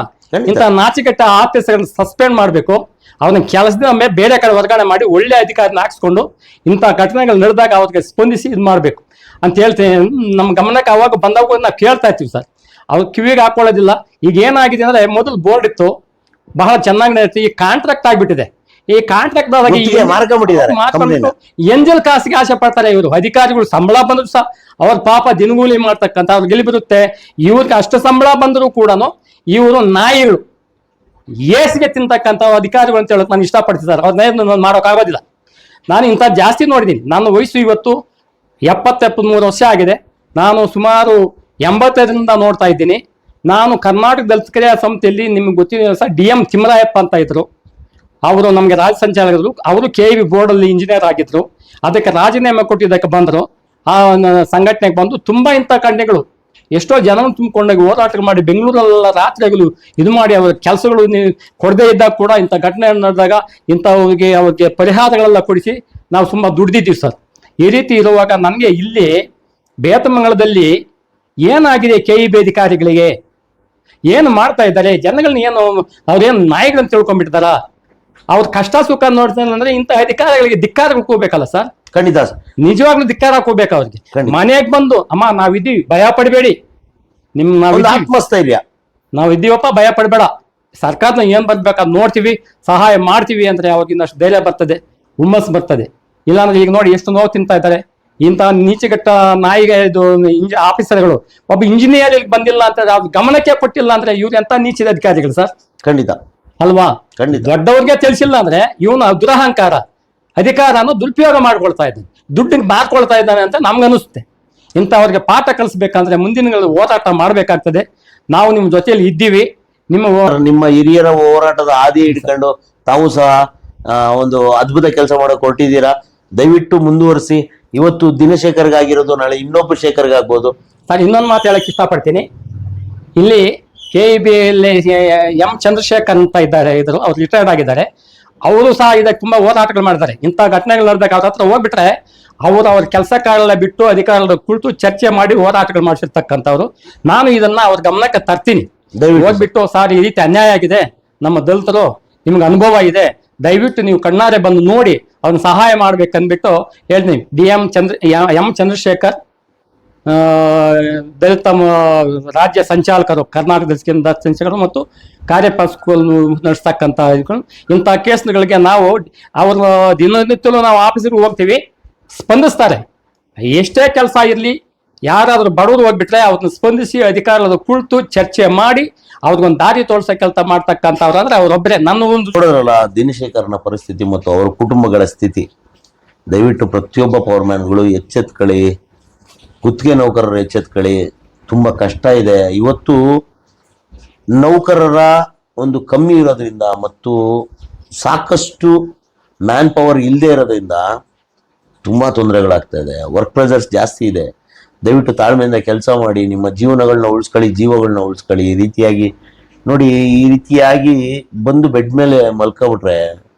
ಇಂಥ ನಾಚಿಕೆಟ್ಟ ಆಫೀಸರ್ಗಳನ್ನ ಸಸ್ಪೆಂಡ್ ಮಾಡಬೇಕು. ಅವ್ರನ್ನ ಕೆಲಸದ ಮೇಲೆ ಬೇರೆ ಕಡೆ ವರ್ಗಾವಣೆ ಮಾಡಿ ಒಳ್ಳೆ ಅಧಿಕಾರಿನ ಹಾಕ್ಸ್ಕೊಂಡು ಇಂಥ ಘಟನೆಗಳು ನಡೆದಾಗ ಅವ್ರಿಗೆ ಸ್ಪಂದಿಸಿ ಇದು ಮಾಡಬೇಕು ಅಂತ ಹೇಳ್ತೀನಿ. ನಮ್ಮ ಗಮನಕ್ಕೆ ಅವಾಗ ಬಂದಾಗ ನಾವು ಕೇಳ್ತಾ ಇರ್ತೀವಿ ಸರ್, ಅವ್ರು ಕಿವಿಗೆ ಹಾಕೊಳ್ಳೋದಿಲ್ಲ. ಈಗ ಏನಾಗಿದೆ ಅಂದ್ರೆ, ಮೊದಲು ಬೋರ್ಡ್ ಇತ್ತು, ಬಹಳ ಚೆನ್ನಾಗಿ ನಡೆಯುತ್ತೆ. ಈ ಕಾಂಟ್ರಾಕ್ಟ್ ಆಗ್ಬಿಟ್ಟಿದೆ. ಈ ಕಾಂಟ್ರಾಕ್ಟ್ ಎಂಜಲ್ ಕಾಸಿಗೆ ಆಸೆ ಪಡ್ತಾರೆ ಇವರು ಅಧಿಕಾರಿಗಳು. ಸಂಬಳ ಬಂದ್ರು ಸಹ ಅವ್ರ ಪಾಪ ದಿನಗೂಲಿ ಮಾಡ್ತಕ್ಕಂಥ ಅವ್ರಿಗೆ ಗೆಲ್ಲಿ ಬರುತ್ತೆ. ಇವ್ರಿಗೆ ಅಷ್ಟು ಸಂಬಳ ಬಂದರೂ ಕೂಡ ಇವರು ನಾಯಿಗಳು, ಏಸಿಗೆ ತಿಂತಕ್ಕಂಥ ಅಧಿಕಾರಿಗಳು ಅಂತ ಹೇಳಕ್ ನಾನು ಇಷ್ಟಪಡ್ತಿದ್ದಾರೆ. ಅವ್ರನ್ನ ಮಾಡೋಕ್ಕಾಗೋದಿಲ್ಲ. ನಾನು ಇಂಥ ಜಾಸ್ತಿ ನೋಡಿದ್ದೀನಿ. ನನ್ನ ವಯಸ್ಸು ಇವತ್ತು 73 ವರ್ಷ ಆಗಿದೆ. ನಾನು ಸುಮಾರು 85ರಿಂದ ನೋಡ್ತಾ ಇದ್ದೀನಿ. ನಾನು ಕರ್ನಾಟಕ ದಲಿತ ಕಲ್ಯಾಣ ಸಮಿತಿಯಲ್ಲಿ ನಿಮ್ಗೆ ಗೊತ್ತಿರೋ ಸಹ DM ತಿಮ್ಮರಾಯಪ್ಪ ಅಂತ ಇದ್ರು. ಅವರು ನಮಗೆ ರಾಜ್ಯ ಸಂಚಾಲಕರು. ಅವರು KEB ಬೋರ್ಡಲ್ಲಿ ಇಂಜಿನಿಯರ್ ಆಗಿದ್ರು. ಅದಕ್ಕೆ ರಾಜೀನಾಮೆ ಕೊಟ್ಟಿದ್ದಕ್ಕೆ ಬಂದರು. ಆ ಸಂಘಟನೆಗೆ ಬಂದು ತುಂಬಾ ಇಂಥ ಕಂಡೆಗಳು ಎಷ್ಟೋ ಜನ ತುಂಬಿಕೊಂಡಾಗ ಹೋರಾಟ ಮಾಡಿ ಬೆಂಗಳೂರಲ್ಲ ರಾತ್ರಿಗಳು ಇದು ಮಾಡಿ ಅವ್ರ ಕೆಲಸಗಳು ಕೊಡದೇ ಇದ್ದಾಗ ಕೂಡ ಇಂಥ ಘಟನೆ ನಡೆದಾಗ ಅವ್ರಿಗೆ ಪರಿಹಾರಗಳೆಲ್ಲ ಕೊಡಿಸಿ ನಾವು ತುಂಬಾ ದುಡ್ದಿದ್ದೀವಿ ಸರ್. ಈ ರೀತಿ ಇರುವಾಗ ನನಗೆ ಇಲ್ಲಿ ಬೇತಮಂಗಲದಲ್ಲಿ ಏನಾಗಿದೆ, KEB ಅಧಿಕಾರಿಗಳಿಗೆ ಏನು ಮಾಡ್ತಾ ಇದ್ದಾರೆ? ಜನಗಳನ್ನ ಏನು ಅವ್ರೇನು ನಾಯಿಗಳನ್ನ ತಿಳ್ಕೊಂಡ್ಬಿಡ್ತಾರ? ಅವ್ರ ಕಷ್ಟ ಸುಖ ನೋಡ್ತಾನೆ ಅಂದ್ರೆ ಇಂಥ ಅಧಿಕಾರಿಗಳಿಗೆ ಧಿಕ್ಕಾರ ಹೋಗ್ಬೇಕಲ್ಲ ಸರ್? ಖಂಡಿತ ನಿಜವಾಗ್ಲೂ ಧಿಕ್ಕಾರ ಹೋಗ್ಬೇಕು ಅವ್ರಿಗೆ. ಮನೆಗೆ ಬಂದು ಅಮ್ಮ ನಾವಿದ್ದೀವಿ, ಭಯ ಪಡಬೇಡಿ, ಆತ್ಮಸ್ಥೈರ್ಯ, ನಾವಿದ್ದೀವಪ್ಪ, ಭಯ ಪಡಬೇಡ, ಸರ್ಕಾರದ ಏನ್ ಬರ್ಬೇಕಾದ್ ನೋಡ್ತೀವಿ, ಸಹಾಯ ಮಾಡ್ತೀವಿ ಅಂದ್ರೆ ಅವ್ರಿಗೆ ಇನ್ನಷ್ಟು ಧೈರ್ಯ ಬರ್ತದೆ, ಹುಮ್ಮಸ್ ಬರ್ತದೆ. ಇಲ್ಲಾಂದ್ರೆ ಈಗ ನೋಡಿ ಎಷ್ಟು ನೋವು ತಿಂತಾ ಇದ್ದಾರೆ ಇಂಥ ನೀಚಗಟ್ಟ ನಾಯಿಗೆ. ಇದು ಆಫೀಸರ್ಗಳು ಒಬ್ಬ ಇಂಜಿನಿಯರ್ ಇಲ್ಲಿ ಬಂದಿಲ್ಲ ಅಂತ ಅವ್ರ ಗಮನಕ್ಕೆ ಕೊಟ್ಟಿಲ್ಲ ಅಂದ್ರೆ ಇವ್ರು ಎಂತ ನೀಚದ ಅಧಿಕಾರಿಗಳು ಸರ್? ಖಂಡಿತ ಅಲ್ವಾ? ದೊಡ್ಡವ್ರಿಗೆ ತಿಳಿಸಿಲ್ಲ ಅಂದ್ರೆ ಇವನು ದುರಹಂಕಾರ, ಅಧಿಕಾರನ ದುರುಪಯೋಗ ಮಾಡ್ಕೊಳ್ತಾ ಇದ್ದಾನೆ, ದುಡ್ಡಿಗೆ ಮಾರ್ಕೊಳ್ತಾ ಇದ್ದಾನೆ ಅಂತ ನಮ್ಗನ್ನಿಸುತ್ತೆ. ಇಂಥವ್ರಿಗೆ ಪಾಠ ಕಲಿಸ್ಬೇಕಂದ್ರೆ ಮುಂದಿನ ಹೋರಾಟ ಮಾಡ್ಬೇಕಾಗ್ತದೆ. ನಾವು ನಿಮ್ಮ ಜೊತೆಯಲ್ಲಿ ಇದ್ದೀವಿ. ನಿಮ್ಮ ಹಿರಿಯರ ಹೋರಾಟದ ಹಾದಿ ಹಿಡ್ಕೊಂಡು ತಾವು ಸಹ ಒಂದು ಅದ್ಭುತ ಕೆಲಸ ಮಾಡಕ್ ಹೊರಟಿದ್ದೀರಾ. ದಯವಿಟ್ಟು ಮುಂದುವರಿಸಿ. ಇವತ್ತು ದಿನಶೇಖರ್ಗಾಗಿರೋದು ನಾಳೆ ಇನ್ನೊಬ್ಬ ಶೇಖರ್ಗಾಗ್ಬೋದು. ಸರ್, ಇನ್ನೊಂದು ಮಾತು ಹೇಳಕ್ ಇಷ್ಟಪಡ್ತೀನಿ. ಇಲ್ಲಿ KEB M ಚಂದ್ರಶೇಖರ್ ಅಂತ ಇದ್ದಾರೆ, ಅವ್ರು ರಿಟೈರ್ಡ್ ಆಗಿದ್ದಾರೆ. ಅವರು ಸಹ ಇದಕ್ಕೆ ತುಂಬಾ ಹೋರಾಟಗಳು ಮಾಡಿದ್ದಾರೆ. ಇಂಥ ಘಟನೆಗಳು ನಡೆದಾಗ ಅವ್ರ ಹತ್ರ ಹೋಗ್ಬಿಟ್ರೆ ಅವ್ರ ಕೆಲಸ ಕಾಲ ಬಿಟ್ಟು ಅಧಿಕಾರಿಗಳ ಕುಳಿತು ಚರ್ಚೆ ಮಾಡಿ ಹೋರಾಟಗಳು ಮಾಡಿಸಿರ್ತಕ್ಕಂಥವ್ರು. ನಾನು ಇದನ್ನ ಅವ್ರ ಗಮನಕ್ಕೆ ತರ್ತೀನಿ. ಹೋಗ್ಬಿಟ್ಟು ಸರ್ ಈ ರೀತಿ ಅನ್ಯಾಯ ಆಗಿದೆ, ನಮ್ಮ ದಲಿತರು, ನಿಮ್ಗೆ ಅನುಭವ ಇದೆ, ದಯವಿಟ್ಟು ನೀವು ಕಣ್ಣಾರೆ ಬಂದು ನೋಡಿ ಅವ್ರನ್ನ ಸಹಾಯ ಮಾಡ್ಬೇಕಂದ್ಬಿಟ್ಟು ಹೇಳ್ತೀನಿ. M ಚಂದ್ರಶೇಖರ್ ದಲಿತ ರಾಜ್ಯ ಸಂಚಾಲಕರು, ಕರ್ನಾಟಕ ದಲಿತ ಸಂಚಾಲಕರು ಮತ್ತು ಕಾರ್ಯಪಾಲ ಸ್ಕೂಲ್ ನಡೆಸ್ತಕ್ಕಂಥ ಇಂಥ ಕೇಸ್ಗಳಿಗೆ ನಾವು ಅವ್ರ ದಿನನಿತ್ಯಲೂ ನಾವು ಆಫೀಸಿಗೆ ಹೋಗ್ತೀವಿ, ಸ್ಪಂದಿಸ್ತಾರೆ. ಎಷ್ಟೇ ಕೆಲಸ ಇರಲಿ, ಯಾರಾದ್ರೂ ಬಡವರು ಹೋಗ್ಬಿಟ್ರೆ ಅವ್ರನ್ನ ಸ್ಪಂದಿಸಿ ಅಧಿಕಾರದ ಕುಳಿತು ಚರ್ಚೆ ಮಾಡಿ ಅವ್ರಿಗೊಂದು ದಾರಿ ತೋರ್ಸೋ ಕೆಲಸ ಮಾಡ್ತಕ್ಕಂಥವ್ರು ಅಂದ್ರೆ ಅವರೊಬ್ಬರೇ. ನನ್ನ ಒಂದು ನೋಡೋರಲ್ಲ ದಿನಶೇಖರ್ನ ಪರಿಸ್ಥಿತಿ ಮತ್ತು ಅವರ ಕುಟುಂಬಗಳ ಸ್ಥಿತಿ. ದಯವಿಟ್ಟು ಪ್ರತಿಯೊಬ್ಬ ಪವರ್ಮ್ಯಾನ್ಗಳು ಎಚ್ಚೆತ್ಕೊಳ್ಳಿ, ಗುತ್ತಿಗೆ ನೌಕರರು ಎಚ್ಚೆತ್ಕೊಳ್ಳಿ. ತುಂಬಾ ಕಷ್ಟ ಇದೆ. ಇವತ್ತು ನೌಕರರ ಒಂದು ಕಮ್ಮಿ ಇರೋದ್ರಿಂದ ಮತ್ತು ಸಾಕಷ್ಟು ಮ್ಯಾನ್ ಪವರ್ ಇಲ್ಲದೆ ಇರೋದ್ರಿಂದ ತುಂಬಾ ತೊಂದರೆಗಳಾಗ್ತಾ ಇದೆ. ವರ್ಕ್ ಪ್ರೆಷರ್ಸ್ ಜಾಸ್ತಿ ಇದೆ. ದಯವಿಟ್ಟು ತಾಳ್ಮೆಯಿಂದ ಕೆಲಸ ಮಾಡಿ, ನಿಮ್ಮ ಜೀವನಗಳನ್ನ ಉಳಿಸ್ಕೊಳ್ಳಿ, ಜೀವಗಳನ್ನ ಉಳಿಸ್ಕೊಳ್ಳಿ. ಈ ರೀತಿಯಾಗಿ ನೋಡಿ, ಈ ರೀತಿಯಾಗಿ ಬಂದು ಬೆಡ್ ಮೇಲೆ ಮಲ್ಕೊಬಿಟ್ರೆ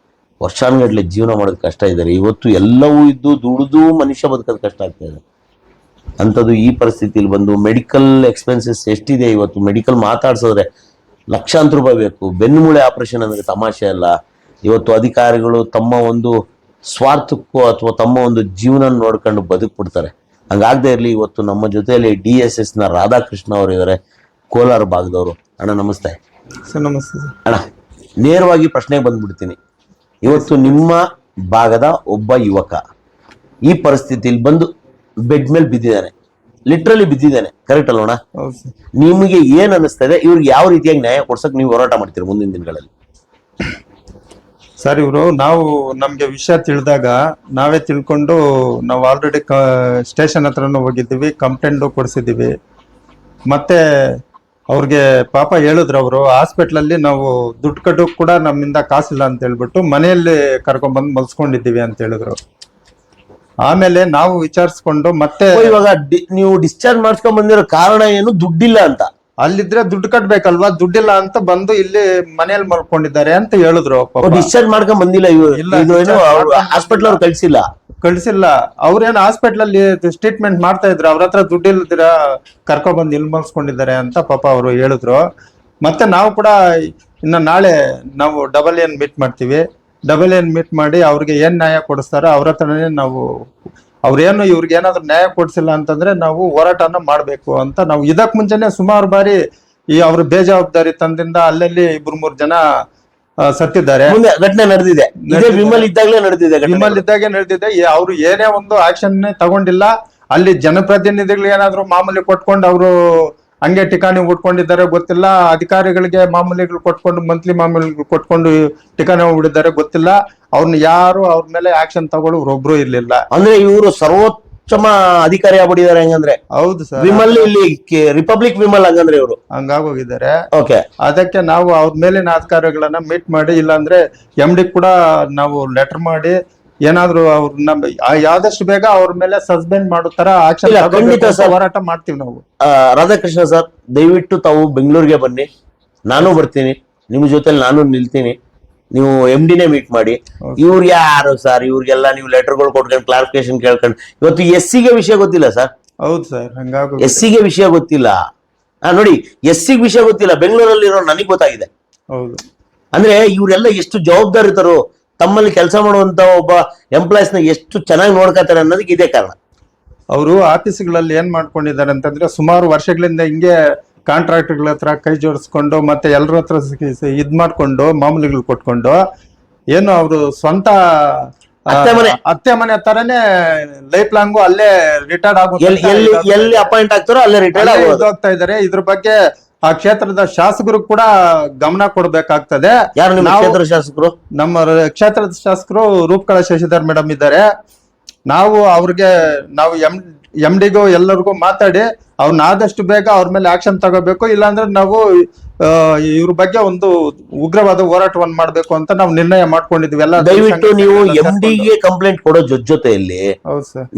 ವರ್ಷಾನುಗಟ್ಲೆ ಜೀವನ ಮಾಡೋದು ಕಷ್ಟ ಇದೆ. ಇವತ್ತು ಎಲ್ಲವೂ ಇದ್ದು ದುಡಿದು ಮನುಷ್ಯ ಬದುಕೋದು ಕಷ್ಟ ಆಗ್ತಾ ಇದೆ. ಅಂಥದ್ದು ಈ ಪರಿಸ್ಥಿತಿಯಲ್ಲಿ ಬಂದು ಮೆಡಿಕಲ್ ಎಕ್ಸ್ಪೆನ್ಸಸ್ ಎಷ್ಟಿದೆ. ಇವತ್ತು ಮೆಡಿಕಲ್ ಮಾತಾಡ್ಸಿದ್ರೆ ಲಕ್ಷಾಂತರ ರೂಪಾಯಿ ಬೇಕು. ಬೆನ್ನುಮೂಳೆ ಆಪರೇಷನ್ ಅಂದ್ರೆ ತಮಾಷೆ ಅಲ್ಲ. ಇವತ್ತು ಅಧಿಕಾರಿಗಳು ತಮ್ಮ ಒಂದು ಸ್ವಾರ್ಥಕ್ಕೂ ಅಥವಾ ತಮ್ಮ ಒಂದು ಜೀವನ ನೋಡ್ಕೊಂಡು ಬದುಕ್ಬಿಡ್ತಾರೆ. ಹಂಗಾಗದೇ ಇರಲಿ. ಇವತ್ತು ನಮ್ಮ ಜೊತೆಯಲ್ಲಿ DSS ನ ರಾಧಾಕೃಷ್ಣ ಅವರು ಇದ್ದಾರೆ, ಕೋಲಾರ ಭಾಗದವರು. ಅಣ್ಣ ನಮಸ್ತೆ. ಸರ್ ನಮಸ್ತೆ ಅಣ್ಣ, ನೇರವಾಗಿ ಪ್ರಶ್ನೆಗೆ ಬಂದ್ಬಿಡ್ತೀನಿ. ಇವತ್ತು ನಿಮ್ಮ ಭಾಗದ ಒಬ್ಬ ಯುವಕ ಈ ಪರಿಸ್ಥಿತಿಯಲ್ಲಿ ಬಂದು ಬೆಡ್ ಮೇಲೆ ಬಿದ್ದಿದ್ದಾನೆ, ಲಿಟ್ರಲಿ ಬಿದ್ದಿದ್ದಾನೆ, ಕರೆಕ್ಟ್ ಅಲ್ವಣ? ನಿಮಗೆ ಏನ್ ಅನಿಸ್ತದೆ? ಇವ್ರಿಗೆ ಯಾವ ರೀತಿಯಾಗಿ ನ್ಯಾಯ ಕೊಡ್ಸಕ್ ನೀವು ಹೋರಾಟ ಮಾಡ್ತೀರಿ ಮುಂದಿನ ದಿನಗಳಲ್ಲಿ? ಸರ್ ಇವರು ನಾವು ನಮ್ಗೆ ವಿಷಯ ತಿಳಿದಾಗ ನಾವೇ ತಿಳ್ಕೊಂಡು ನಾವು ಆಲ್ರೆಡಿ ಸ್ಟೇಷನ್ ಹತ್ರನೂ ಹೋಗಿದ್ದೀವಿ, ಕಂಪ್ಲೇಂಟ್ ಕೊಡಿಸಿದ್ದೀವಿ. ಮತ್ತೆ ಅವ್ರಿಗೆ ಪಾಪ ಹೇಳಿದ್ರು ಅವರು ಹಾಸ್ಪಿಟ್ಲಲ್ಲಿ ನಾವು ದುಡ್ಡು ಕಟ್ಟೋಕ್ ಕೂಡ ನಮ್ಮಿಂದ ಕಾಸಿಲ್ಲ ಅಂತ ಹೇಳ್ಬಿಟ್ಟು ಮನೆಯಲ್ಲಿ ಕರ್ಕೊಂಡ್ಬಂದು ಮಲ್ಸ್ಕೊಂಡಿದ್ದೀವಿ ಅಂತ ಹೇಳಿದ್ರು. ಆಮೇಲೆ ನಾವು ವಿಚಾರಿಸ್ಕೊಂಡು ಮತ್ತೆ ಇವಾಗ ನೀವು ಡಿಸ್ಚಾರ್ಜ್ ಮಾಡ್ಸ್ಕೊಂಡ್ ಬಂದಿರೋ ಕಾರಣ ಏನು? ದುಡ್ಡಿಲ್ಲ ಅಂತ. ಅಲ್ಲಿದ್ರೆ ದುಡ್ಡು ಕಟ್ಬೇಕಲ್ವಾ, ದುಡ್ಡಿಲ್ಲ ಅಂತ ಬಂದು ಇಲ್ಲಿ ಮನೆಯಲ್ಲಿ ಮಲ್ಕೊಂಡಿದ್ದಾರೆ ಅಂತ ಹೇಳಿದ್ರು. ಡಿಸ್ಚಾರ್ಜ್ ಮಾಡ್ಕೊಂಡ್ ಬಂದಿಲ್ಲ ಹಾಸ್ಪಿಟಲ್ ಅವ್ರು ಕಳ್ಸಿಲ್ಲ. ಅವ್ರೇನು ಹಾಸ್ಪಿಟಲ್ ಅಲ್ಲಿ ಟ್ರೀಟ್ಮೆಂಟ್ ಮಾಡ್ತಾ ಇದ್ರು, ಅವ್ರ ಹತ್ರ ದುಡ್ಡು ಇಲ್ದಿರ ಕರ್ಕೊಂಡ್ಬಂದು ಇಲ್ಲಿ ಮಲ್ಸ್ಕೊಂಡಿದ್ದಾರೆ ಅಂತ ಪಾಪ ಅವರು ಹೇಳಿದ್ರು. ಮತ್ತೆ ನಾವು ಕೂಡ ಇನ್ನು ನಾಳೆ ನಾವು AA ಮೀಟ್ ಮಾಡ್ತೀವಿ. AA ಮೀಟ್ ಮಾಡಿ ಅವ್ರಿಗೆ ಏನ್ ನ್ಯಾಯ ಕೊಡಿಸ್ತಾರೋ ಅವ್ರ ಹತ್ರನೇ ನಾವು, ಅವ್ರೇನು ಇವ್ರಿಗೆ ಏನಾದ್ರು ನ್ಯಾಯ ಕೊಡ್ಸಿಲ್ಲ ಅಂತಂದ್ರೆ ನಾವು ಹೋರಾಟನ ಮಾಡ್ಬೇಕು ಅಂತ ನಾವು ಇದಕ್ ಮುಂಚೆನೆ ಸುಮಾರು ಬಾರಿ ಈ ಅವ್ರ ಬೇಜವಾಬ್ದಾರಿ ತಂದಿಂದ ಅಲ್ಲಲ್ಲಿ 2-3 ಜನ ಸತ್ತಿದ್ದಾರೆ. ಘಟನೆ ನಡೆದಿದೆ, ವಿಮಲ್ ಇದ್ದಾಗಲೇ ನಡೆದಿದೆ. ಅವ್ರು ಏನೇ ಒಂದು ಆಕ್ಷನ್ ತಗೊಂಡಿಲ್ಲ. ಅಲ್ಲಿ ಜನಪ್ರತಿನಿಧಿಗಳು ಏನಾದ್ರು ಮಾಮೂಲಿ ಕೊಟ್ಕೊಂಡು ಅವರು ಹಂಗೆ ಠಿಕಾಣಿ ಉಟ್ಕೊಂಡಿದ್ದಾರೆ ಗೊತ್ತಿಲ್ಲ. ಅಧಿಕಾರಿಗಳಿಗೆ ಮಾಮೂಲಿಗಳು ಕೊಟ್ಕೊಂಡು ಮಂತ್ಲಿ ಮಾಮೂಲಿಗಳು ಕೊಟ್ಕೊಂಡು ಠಿಕಾಣಿ ಬಿಡಿದ್ದಾರೆ ಗೊತ್ತಿಲ್ಲ. ಅವ್ರನ್ನ ಯಾರು ಅವ್ರ ಮೇಲೆ ಆಕ್ಷನ್ ತಗೊಳ್ಳೋರು ಒಬ್ರು ಇರ್ಲಿಲ್ಲ. ಅಂದ್ರೆ ಇವರು ಸರ್ವೋತ್ತಮ ಅಧಿಕಾರಿ ಆಗ್ಬಿಟ್ಟಿದ್ದಾರೆ ಹಂಗಂದ್ರೆ. ಹೌದು ಸರ್, ವಿಮಲ್ ಇಲ್ಲಿ ರಿಪಬ್ಲಿಕ್ ವಿಮಲ್ ಹಂಗಂದ್ರೆ ಇವರು ಹಂಗಾಗೋಗಿದ್ದಾರೆ. ಓಕೆ, ಅದಕ್ಕೆ ನಾವು ಅವ್ರ ಮೇಲಿನ ಅಧಿಕಾರಿಗಳನ್ನ ಮೀಟ್ ಮಾಡಿ, ಇಲ್ಲಾಂದ್ರೆ MD ಕೂಡ ನಾವು ಲೆಟರ್ ಮಾಡಿ ಏನಾದ್ರು ಅವ್ರನ್ನ ಯಾವ್ದಷ್ಟು ಬೇಗ ಅವ್ರ ಮೇಲೆ ಸಸ್ಪೆಂಡ್ ಮಾಡೋ ತರ ಆಕ್ಷನ್ ಹೋರಾಟ ಮಾಡ್ತೀವಿ ನಾವು. ರಾಧಾಕೃಷ್ಣ ಸರ್, ದಯವಿಟ್ಟು ತಾವು ಬೆಂಗಳೂರಿಗೆ ಬನ್ನಿ, ನಾನು ಬರ್ತೀನಿ, ನಿಮ್ ಜೊತೆ ನಾನು ನಿಲ್ತೀನಿ. ನೀವು MDನೇ ಮೀಟ್ ಮಾಡಿ. ಇವ್ರು ಯಾರು ಸರ್? ಇವ್ರಿಗೆಲ್ಲ ನೀವು ಲೆಟರ್ಗಳು ಕೊಟ್ಕೊಂಡು ಕ್ಲಾರಿಫಿಕೇಶನ್ ಕೇಳ್ಕೊಂಡು, ಇವತ್ತು SCಗೆ ವಿಷಯ ಗೊತ್ತಿಲ್ಲ ಸರ್. ಹೌದು ಸರ್, ಹಂಗಾಗಿ SCಗೆ ವಿಷಯ ಗೊತ್ತಿಲ್ಲ. ನೋಡಿ, SCಗೆ ವಿಷಯ ಗೊತ್ತಿಲ್ಲ, ಬೆಂಗಳೂರಲ್ಲಿ ಇರೋ ನನಗೆ ಗೊತ್ತಾಗಿದೆ. ಹೌದು, ಅಂದ್ರೆ ಇವರೆಲ್ಲ ಎಷ್ಟು ಜವಾಬ್ದಾರಿತರು, ತಮ್ಮಲ್ಲಿ ಕೆಲಸ ಮಾಡುವಂತ ಒಬ್ಬ ಎಂಪ್ಲಾಯ್ಸ್ ನ ಎಷ್ಟು ಚೆನ್ನಾಗಿ ನೋಡ್ಕೊತಾರೆ ಅನ್ನೋದಕ್ಕೆ ಇದೇ ಕಾರಣ. ಅವರು ಆಫೀಸ್ಗಳಲ್ಲಿ ಏನ್ ಮಾಡ್ಕೊಂಡಿದ್ದಾರೆ ಅಂತಂದ್ರೆ ಸುಮಾರು ವರ್ಷಗಳಿಂದ ಹಿಂಗೆ ಕಾಂಟ್ರಾಕ್ಟರ್ಗಳ ಹತ್ರ ಕೈ ಜೋಡಿಸ್ಕೊಂಡು ಮತ್ತೆ ಎಲ್ಲರ ಹತ್ರ ಇದ್ ಮಾಡ್ಕೊಂಡು ಮಾಮೂಲಿಗಳು ಕೊಟ್ಕೊಂಡು ಏನು ಅವರು ಸ್ವಂತ ಅತ್ತೆ ಮನೆ ತರನೇ ಲೈಫ್ ಲಾಂಗು ಅಲ್ಲೇ ರಿಟೈರ್ಡ್ ಎಲ್ಲಿ ಅಪಾಯಿಂಟ್ ಆಗ್ತಾರೋ ಅಲ್ಲೇ ರಿಟೈರ್ಡ್ ಹೋಗ್ತಾ ಇದಾರೆ. ಇದ್ರ ಬಗ್ಗೆ ಆ ಕ್ಷೇತ್ರದ ಶಾಸಕರು ಕೂಡ ಗಮನ ಕೊಡ್ಬೇಕಾಗ್ತದೆ. ಯಾರು ನಿಮ್ಮ ಕ್ಷೇತ್ರದ ಶಾಸಕರು? ನಮ್ಮ ಕ್ಷೇತ್ರದ ಶಾಸಕರು ರೂಪಕಲಾ ಶಶಿಧರ್ ಮೇಡಮ್ ಇದ್ದಾರೆ. ನಾವು ಅವ್ರಿಗೆ ನಾವು MDಗೂ ಎಲ್ಲರಿಗೂ ಮಾತಾಡಿ ಅವ್ರನ್ನ ಆದಷ್ಟು ಬೇಗ ಅವ್ರ ಮೇಲೆ ಆಕ್ಷನ್ ತಗೋಬೇಕು, ಇಲ್ಲಾಂದ್ರೆ ನಾವು ಇವ್ರ ಬಗ್ಗೆ ಒಂದು ಉಗ್ರವಾದ ಹೋರಾಟವನ್ನು ಮಾಡ್ಬೇಕು ಅಂತ ನಾವು ನಿರ್ಣಯ ಮಾಡ್ಕೊಂಡಿದ್ವಿ. ಎಲ್ಲ ದಯವಿಟ್ಟು ನೀವು MDಗೆ ಕಂಪ್ಲೇಂಟ್ ಕೊಡೋ ಜೊತೆಯಲ್ಲಿ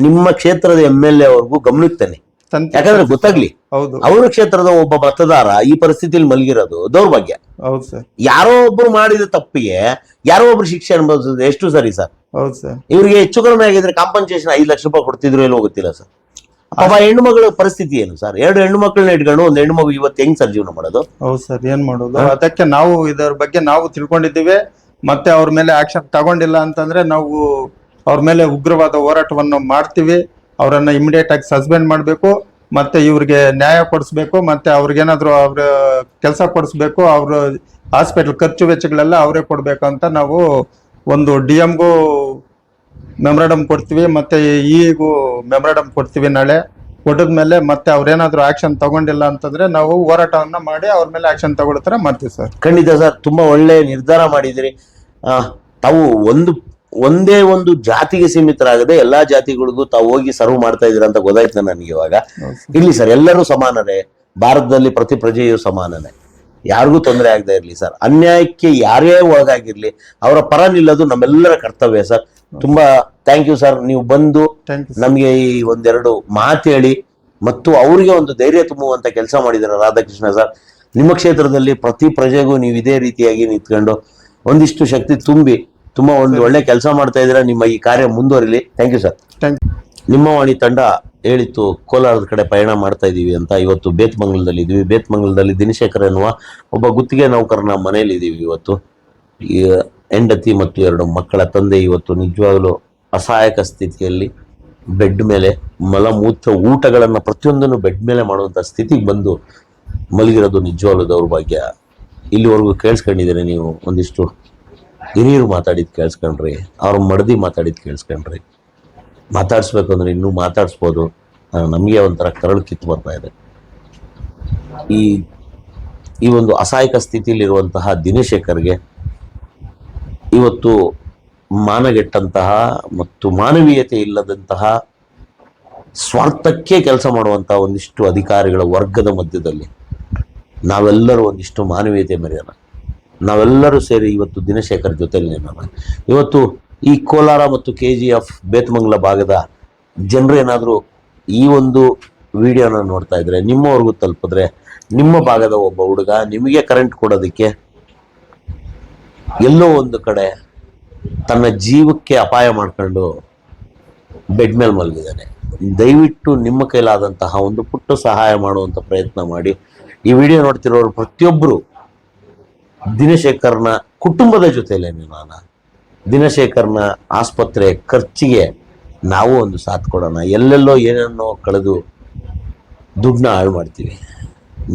ನಿಮ್ಮ ಕ್ಷೇತ್ರದ MLA ಅವ್ರಿಗೂ ಗಮನಿಸ್ತಾನೆ, ಯಾಕಂದ್ರೆ ಗೊತ್ತಾಗ್ಲಿ. ಹೌದು, ಅವ್ರ ಕ್ಷೇತ್ರದ ಒಬ್ಬ ಮತದಾರ ಈ ಪರಿಸ್ಥಿತಿಯಲ್ಲಿ ಮಲಗಿರೋದು ದೌರ್ಭಾಗ್ಯ. ಹೌದು ಸರ್, ಯಾರೋ ಒಬ್ರು ಮಾಡಿದ ತಪ್ಪಿಗೆ ಯಾರೋ ಒಬ್ರು ಶಿಕ್ಷೆ ಅನುಭವಿಸೋದು ಎಷ್ಟು ಸರಿ ಸರ್? ಹೌದು ಸರ್. ಇವ್ರಿಗೆ ಹೆಚ್ಚು ಕಡಿಮೆ ಆಗಿದ್ರೆ ಕಾಂಪನ್ಸೇಷನ್ 5 ಲಕ್ಷ ರೂಪಾಯಿ ಕೊಡ್ತಿದ್ರು ಏನೋ ಗೊತ್ತಿಲ್ಲ ಸರ್. ಪಾಪ ಹೆಣ್ಣು ಮಗಳ ಪರಿಸ್ಥಿತಿ ಏನು ಸರ್? 2 ಹೆಣ್ಣು ಮಕ್ಕಳನ್ನ ಇಟ್ಕೊಂಡು ಒಂದು ಹೆಣ್ಣು ಮಗು ಇವತ್ತು ಹೆಂಗ್ ಸರ್ ಜೀವನ ಮಾಡೋದು? ಹೌದು ಸರ್, ಏನ್ ಮಾಡೋದು? ಅದಕ್ಕೆ ನಾವು ಇದರ ಬಗ್ಗೆ ನಾವು ತಿಳ್ಕೊಂಡಿದ್ದೀವಿ. ಮತ್ತೆ ಅವ್ರ ಮೇಲೆ ಆಕ್ಷನ್ ತಗೊಂಡಿಲ್ಲ ಅಂತಂದ್ರೆ ನಾವು ಅವ್ರ ಮೇಲೆ ಉಗ್ರವಾದ ಹೋರಾಟವನ್ನು ಮಾಡ್ತೀವಿ. ಅವರನ್ನ ಇಮಿಡಿಯೇಟ್ ಆಗಿ ಸಸ್ಪೆಂಡ್ ಮಾಡಬೇಕು, ಮತ್ತೆ ಇವ್ರಿಗೆ ನ್ಯಾಯ ಕೊಡಿಸ್ಬೇಕು, ಮತ್ತೆ ಅವ್ರಿಗೇನಾದ್ರು ಅವ್ರ ಕೆಲಸ ಕೊಡಿಸ್ಬೇಕು, ಅವ್ರ ಹಾಸ್ಪಿಟಲ್ ಖರ್ಚು ವೆಚ್ಚಗಳೆಲ್ಲ ಅವರೇ ಕೊಡ್ಬೇಕು ಅಂತ ನಾವು ಒಂದು DMಗೂ ಮೆಮೊರಾಂಡಮ್ ಕೊಡ್ತೀವಿ, ಮತ್ತೆ Eಗೂ ಮೆಮೊರಾಂಡಮ್ ಕೊಡ್ತೀವಿ. ನಾಳೆ ಕೊಟ್ಟದ್ಮೇಲೆ ಮತ್ತೆ ಅವ್ರೇನಾದ್ರು ಆಕ್ಷನ್ ತಗೊಂಡಿಲ್ಲ ಅಂತಂದ್ರೆ ನಾವು ಹೋರಾಟವನ್ನ ಮಾಡಿ ಅವ್ರ ಮೇಲೆ ಆಕ್ಷನ್ ತಗೊಳ್ತಾರ ಮಾಡ್ತೀವಿ ಸರ್. ಖಂಡಿತ ಸರ್, ತುಂಬಾ ಒಳ್ಳೆ ನಿರ್ಧಾರ ಮಾಡಿದಿರಿ. ತಾವು ಒಂದೇ ಒಂದು ಜಾತಿಗೆ ಸೀಮಿತರಾಗದೆ ಎಲ್ಲಾ ಜಾತಿಗಳಿಗೂ ತಾವು ಹೋಗಿ ಸರ್ವ್ ಮಾಡ್ತಾ ಇದೀರ ಅಂತ ಗೊತ್ತಾಯ್ತು ನನಗೆ ಇವಾಗ. ಇರ್ಲಿ ಸರ್, ಎಲ್ಲರೂ ಸಮಾನರೇ, ಭಾರತದಲ್ಲಿ ಪ್ರತಿ ಪ್ರಜೆಯು ಸಮಾನನೇ, ಯಾರಿಗೂ ತೊಂದರೆ ಆಗದೆ ಇರ್ಲಿ ಸರ್. ಅನ್ಯಾಯಕ್ಕೆ ಯಾರೇ ಒಳಗಾಗಿರ್ಲಿ ಅವರ ಪರ ನಿಲ್ಲೋದು ನಮ್ಮೆಲ್ಲರ ಕರ್ತವ್ಯ ಸರ್. ತುಂಬಾ ಥ್ಯಾಂಕ್ ಯು ಸರ್, ನೀವು ಬಂದು ನಮ್ಗೆ ಈ ಒಂದೆರಡು ಮಾತು ಹೇಳಿ ಮತ್ತು ಅವರಿಗೆ ಒಂದು ಧೈರ್ಯ ತುಂಬುವಂತ ಕೆಲಸ ಮಾಡಿದಾರೆ ರಾಧಾಕೃಷ್ಣ ಸರ್. ನಿಮ್ಮ ಕ್ಷೇತ್ರದಲ್ಲಿ ಪ್ರತಿ ಪ್ರಜೆಗೂ ನೀವು ಇದೇ ರೀತಿಯಾಗಿ ನಿಂತ್ಕೊಂಡು ಒಂದಿಷ್ಟು ಶಕ್ತಿ ತುಂಬಿ ತುಂಬಾ ಒಂದು ಒಳ್ಳೆ ಕೆಲಸ ಮಾಡ್ತಾ ಇದ್ದೀರಾ. ನಿಮ್ಮ ಈ ಕಾರ್ಯ ಮುಂದುವರಿಲಿ. Thank you sir. ನಿಮ್ಮ ವಾಣಿ ತಂಡ ಹೇಳಿತ್ತು ಕೋಲಾರದ ಕಡೆ ಪಯಣ ಮಾಡ್ತಾ ಇದೀವಿ ಅಂತ. ಇವತ್ತು ಬೇತ್ಮಂಗಲದಲ್ಲಿ ಇದೀವಿ. ಬೇತ್ಮಂಗಲದಲ್ಲಿ ದಿನಶೇಖರ್ ಎನ್ನುವ ಒಬ್ಬ ಗುತ್ತಿಗೆ ನೌಕರನ ಮನೆಯಲ್ಲಿ ಇದೀವಿ. ಇವತ್ತು ಈ ಹೆಂಡತಿ ಮತ್ತು 2 ಮಕ್ಕಳ ತಂದೆ ಇವತ್ತು ನಿಜವಾಗ್ಲೂ ಅಸಹಾಯಕ ಸ್ಥಿತಿಯಲ್ಲಿ ಬೆಡ್ ಮೇಲೆ ಮಲಮೂತ್ರ ಊಟಗಳನ್ನ ಪ್ರತಿಯೊಂದನ್ನು ಬೆಡ್ ಮೇಲೆ ಮಾಡುವಂತ ಸ್ಥಿತಿಗೆ ಬಂದು ಮಲಗಿರೋದು ನಿಜವಾಗ್ಲೂ ದೌರ್ಭಾಗ್ಯ. ಇಲ್ಲಿವರೆಗೂ ಕೇಳಿಸ್ಕೊಂಡಿದ್ದೀರಿ ನೀವು, ಒಂದಿಷ್ಟು ಹಿರಿಯರು ಮಾತಾಡಿದ್ ಕೇಳಿಸ್ಕೊಂಡ್ರಿ, ಅವ್ರ ಮಡದಿ ಮಾತಾಡಿದ್ ಕೇಳಿಸ್ಕೊಂಡ್ರಿ. ಮಾತಾಡಿಸ್ಬೇಕು ಅಂದ್ರೆ ಇನ್ನೂ ಮಾತಾಡಿಸ್ಬೋದು. ನಮಗೆ ಒಂಥರ ಕರಳು ಕಿತ್ತು ಬರ್ತಾ ಇದೆ. ಈ ಒಂದು ಅಸಹಾಯಕ ಸ್ಥಿತಿಯಲ್ಲಿರುವಂತಹ ದಿನಶೇಖರ್ಗೆ ಇವತ್ತು ಮಾನಗೆಟ್ಟಂತಹ ಮತ್ತು ಮಾನವೀಯತೆ ಇಲ್ಲದಂತಹ ಸ್ವಾರ್ಥಕ್ಕೆ ಕೆಲಸ ಮಾಡುವಂತಹ ಒಂದಿಷ್ಟು ಅಧಿಕಾರಿಗಳ ವರ್ಗದ ಮಧ್ಯದಲ್ಲಿ ನಾವೆಲ್ಲರೂ ಒಂದಿಷ್ಟು ಮಾನವೀಯತೆ ಮೆರೆಯೋಣ. ನಾವೆಲ್ಲರೂ ಸೇರಿ ಇವತ್ತು ದಿನಶೇಖರ್ ಜೊತೆಲಿ ನಿಲ್ಲೋಣ. ಇವತ್ತು ಈ ಕೋಲಾರ ಮತ್ತು KGF ಬೇತಮಂಗಲ ಭಾಗದ ಜನರು ಏನಾದರೂ ಈ ಒಂದು ವಿಡಿಯೋನ ನೋಡ್ತಾ ಇದ್ರೆ, ನಿಮ್ಮವರೆಗೂ ತಲುಪಿದ್ರೆ, ನಿಮ್ಮ ಭಾಗದ ಒಬ್ಬ ಹುಡುಗ ನಿಮಗೆ ಕರೆಂಟ್ ಕೊಡೋದಕ್ಕೆ ಎಲ್ಲೋ ಒಂದು ಕಡೆ ತನ್ನ ಜೀವಕ್ಕೆ ಅಪಾಯ ಮಾಡ್ಕೊಂಡು ಬೆಡ್ ಮೇಲೆ ಮಲಗಿದ್ದಾನೆ. ದಯವಿಟ್ಟು ನಿಮ್ಮ ಕೈಲಾದಂತಹ ಒಂದು ಪುಟ್ಟ ಸಹಾಯ ಮಾಡುವಂಥ ಪ್ರಯತ್ನ ಮಾಡಿ. ಈ ವಿಡಿಯೋ ನೋಡ್ತಿರೋರು ಪ್ರತಿಯೊಬ್ಬರು ದಿನಶೇಖರ್ನ ಕುಟುಂಬದ ಜೊತೆಲೇನೆ ನಾನು ದಿನಶೇಖರ್ನ ಆಸ್ಪತ್ರೆ ಖರ್ಚಿಗೆ ನಾವು ಒಂದು ಸಾಥ್ ಕೊಡೋಣ. ಎಲ್ಲೆಲ್ಲೋ ಏನೇನೋ ಕಳೆದು ದುಡ್ಡನ್ನ ಹಾಳು ಮಾಡ್ತೀವಿ.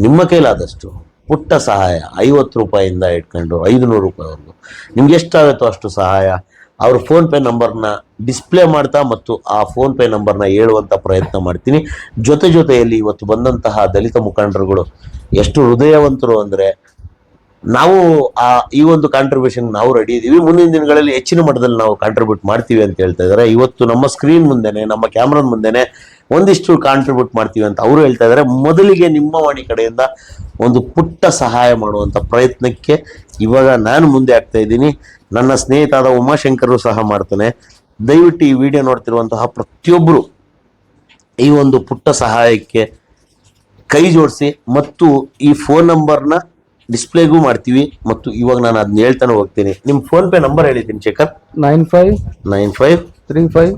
ನಿಮ್ಮ ಕೈಲಾದಷ್ಟು ಪುಟ್ಟ ಸಹಾಯ 50 ರೂಪಾಯಿಂದ ಇಟ್ಕೊಂಡು 500 ರೂಪಾಯಿವರೆಗೂ ನಿಮ್ಗೆ ಎಷ್ಟಾಗುತ್ತೋ ಅಷ್ಟು ಸಹಾಯ ಅವ್ರ ಫೋನ್ಪೇ ನಂಬರ್ನ ಡಿಸ್ಪ್ಲೇ ಮಾಡ್ತಾ ಮತ್ತು ಆ ಫೋನ್ಪೇ ನಂಬರ್ನ ಹೇಳುವಂಥ ಪ್ರಯತ್ನ ಮಾಡ್ತೀನಿ. ಜೊತೆಯಲ್ಲಿ ಇವತ್ತು ಬಂದಂತಹ ದಲಿತ ಮುಖಂಡರುಗಳು ಎಷ್ಟು ಹೃದಯವಂತರು ಅಂದರೆ, ನಾವು ಈ ಒಂದು ಕಾಂಟ್ರಿಬ್ಯೂಷನ್ ನಾವು ರೆಡಿ ಇದ್ದೀವಿ, ಮುಂದಿನ ದಿನಗಳಲ್ಲಿ ಹೆಚ್ಚಿನ ಮಟ್ಟದಲ್ಲಿ ನಾವು ಕಾಂಟ್ರಿಬ್ಯೂಟ್ ಮಾಡ್ತೀವಿ ಅಂತ ಹೇಳ್ತಾ ಇದ್ದಾರೆ. ಇವತ್ತು ನಮ್ಮ ಸ್ಕ್ರೀನ್ ಮುಂದೆನೆ, ನಮ್ಮ ಕ್ಯಾಮ್ರಾದ ಮುಂದೆನೆ ಒಂದಿಷ್ಟು ಕಾಂಟ್ರಿಬ್ಯೂಟ್ ಮಾಡ್ತೀವಿ ಅಂತ ಅವರು ಹೇಳ್ತಾ ಇದ್ದಾರೆ. ಮೊದಲಿಗೆ ನಿಮ್ಮ ವಾಣಿ ಕಡೆಯಿಂದ ಒಂದು ಪುಟ್ಟ ಸಹಾಯ ಮಾಡುವಂಥ ಪ್ರಯತ್ನಕ್ಕೆ ಇವಾಗ ನಾನು ಮುಂದೆ ಆಗ್ತಾ ಇದ್ದೀನಿ. ನನ್ನ ಸ್ನೇಹಿತಾದ ಉಮಾಶಂಕರು ಸಹ ಮಾಡ್ತಾನೆ. ದಯವಿಟ್ಟು ಈ ವಿಡಿಯೋ ನೋಡ್ತಿರುವಂತಹ ಪ್ರತಿಯೊಬ್ಬರು ಈ ಒಂದು ಪುಟ್ಟ ಸಹಾಯಕ್ಕೆ ಕೈ ಜೋಡಿಸಿ ಮತ್ತು ಈ ಫೋನ್ ನಂಬರ್ನ ಡಿಸ್ಪ್ಲೇಗೂ ಮಾಡ್ತೀವಿ. ಮತ್ತು ಇವಾಗ ನಾನು ಅದನ್ನ ಹೇಳ್ತಾನೆ ಹೋಗ್ತೀನಿ. ನಿಮ್ಮ ಫೋನ್ಪೇ ನಂಬರ್ ಹೇಳಿದ್ದೀನಿ ಶೇಖರ್. 9535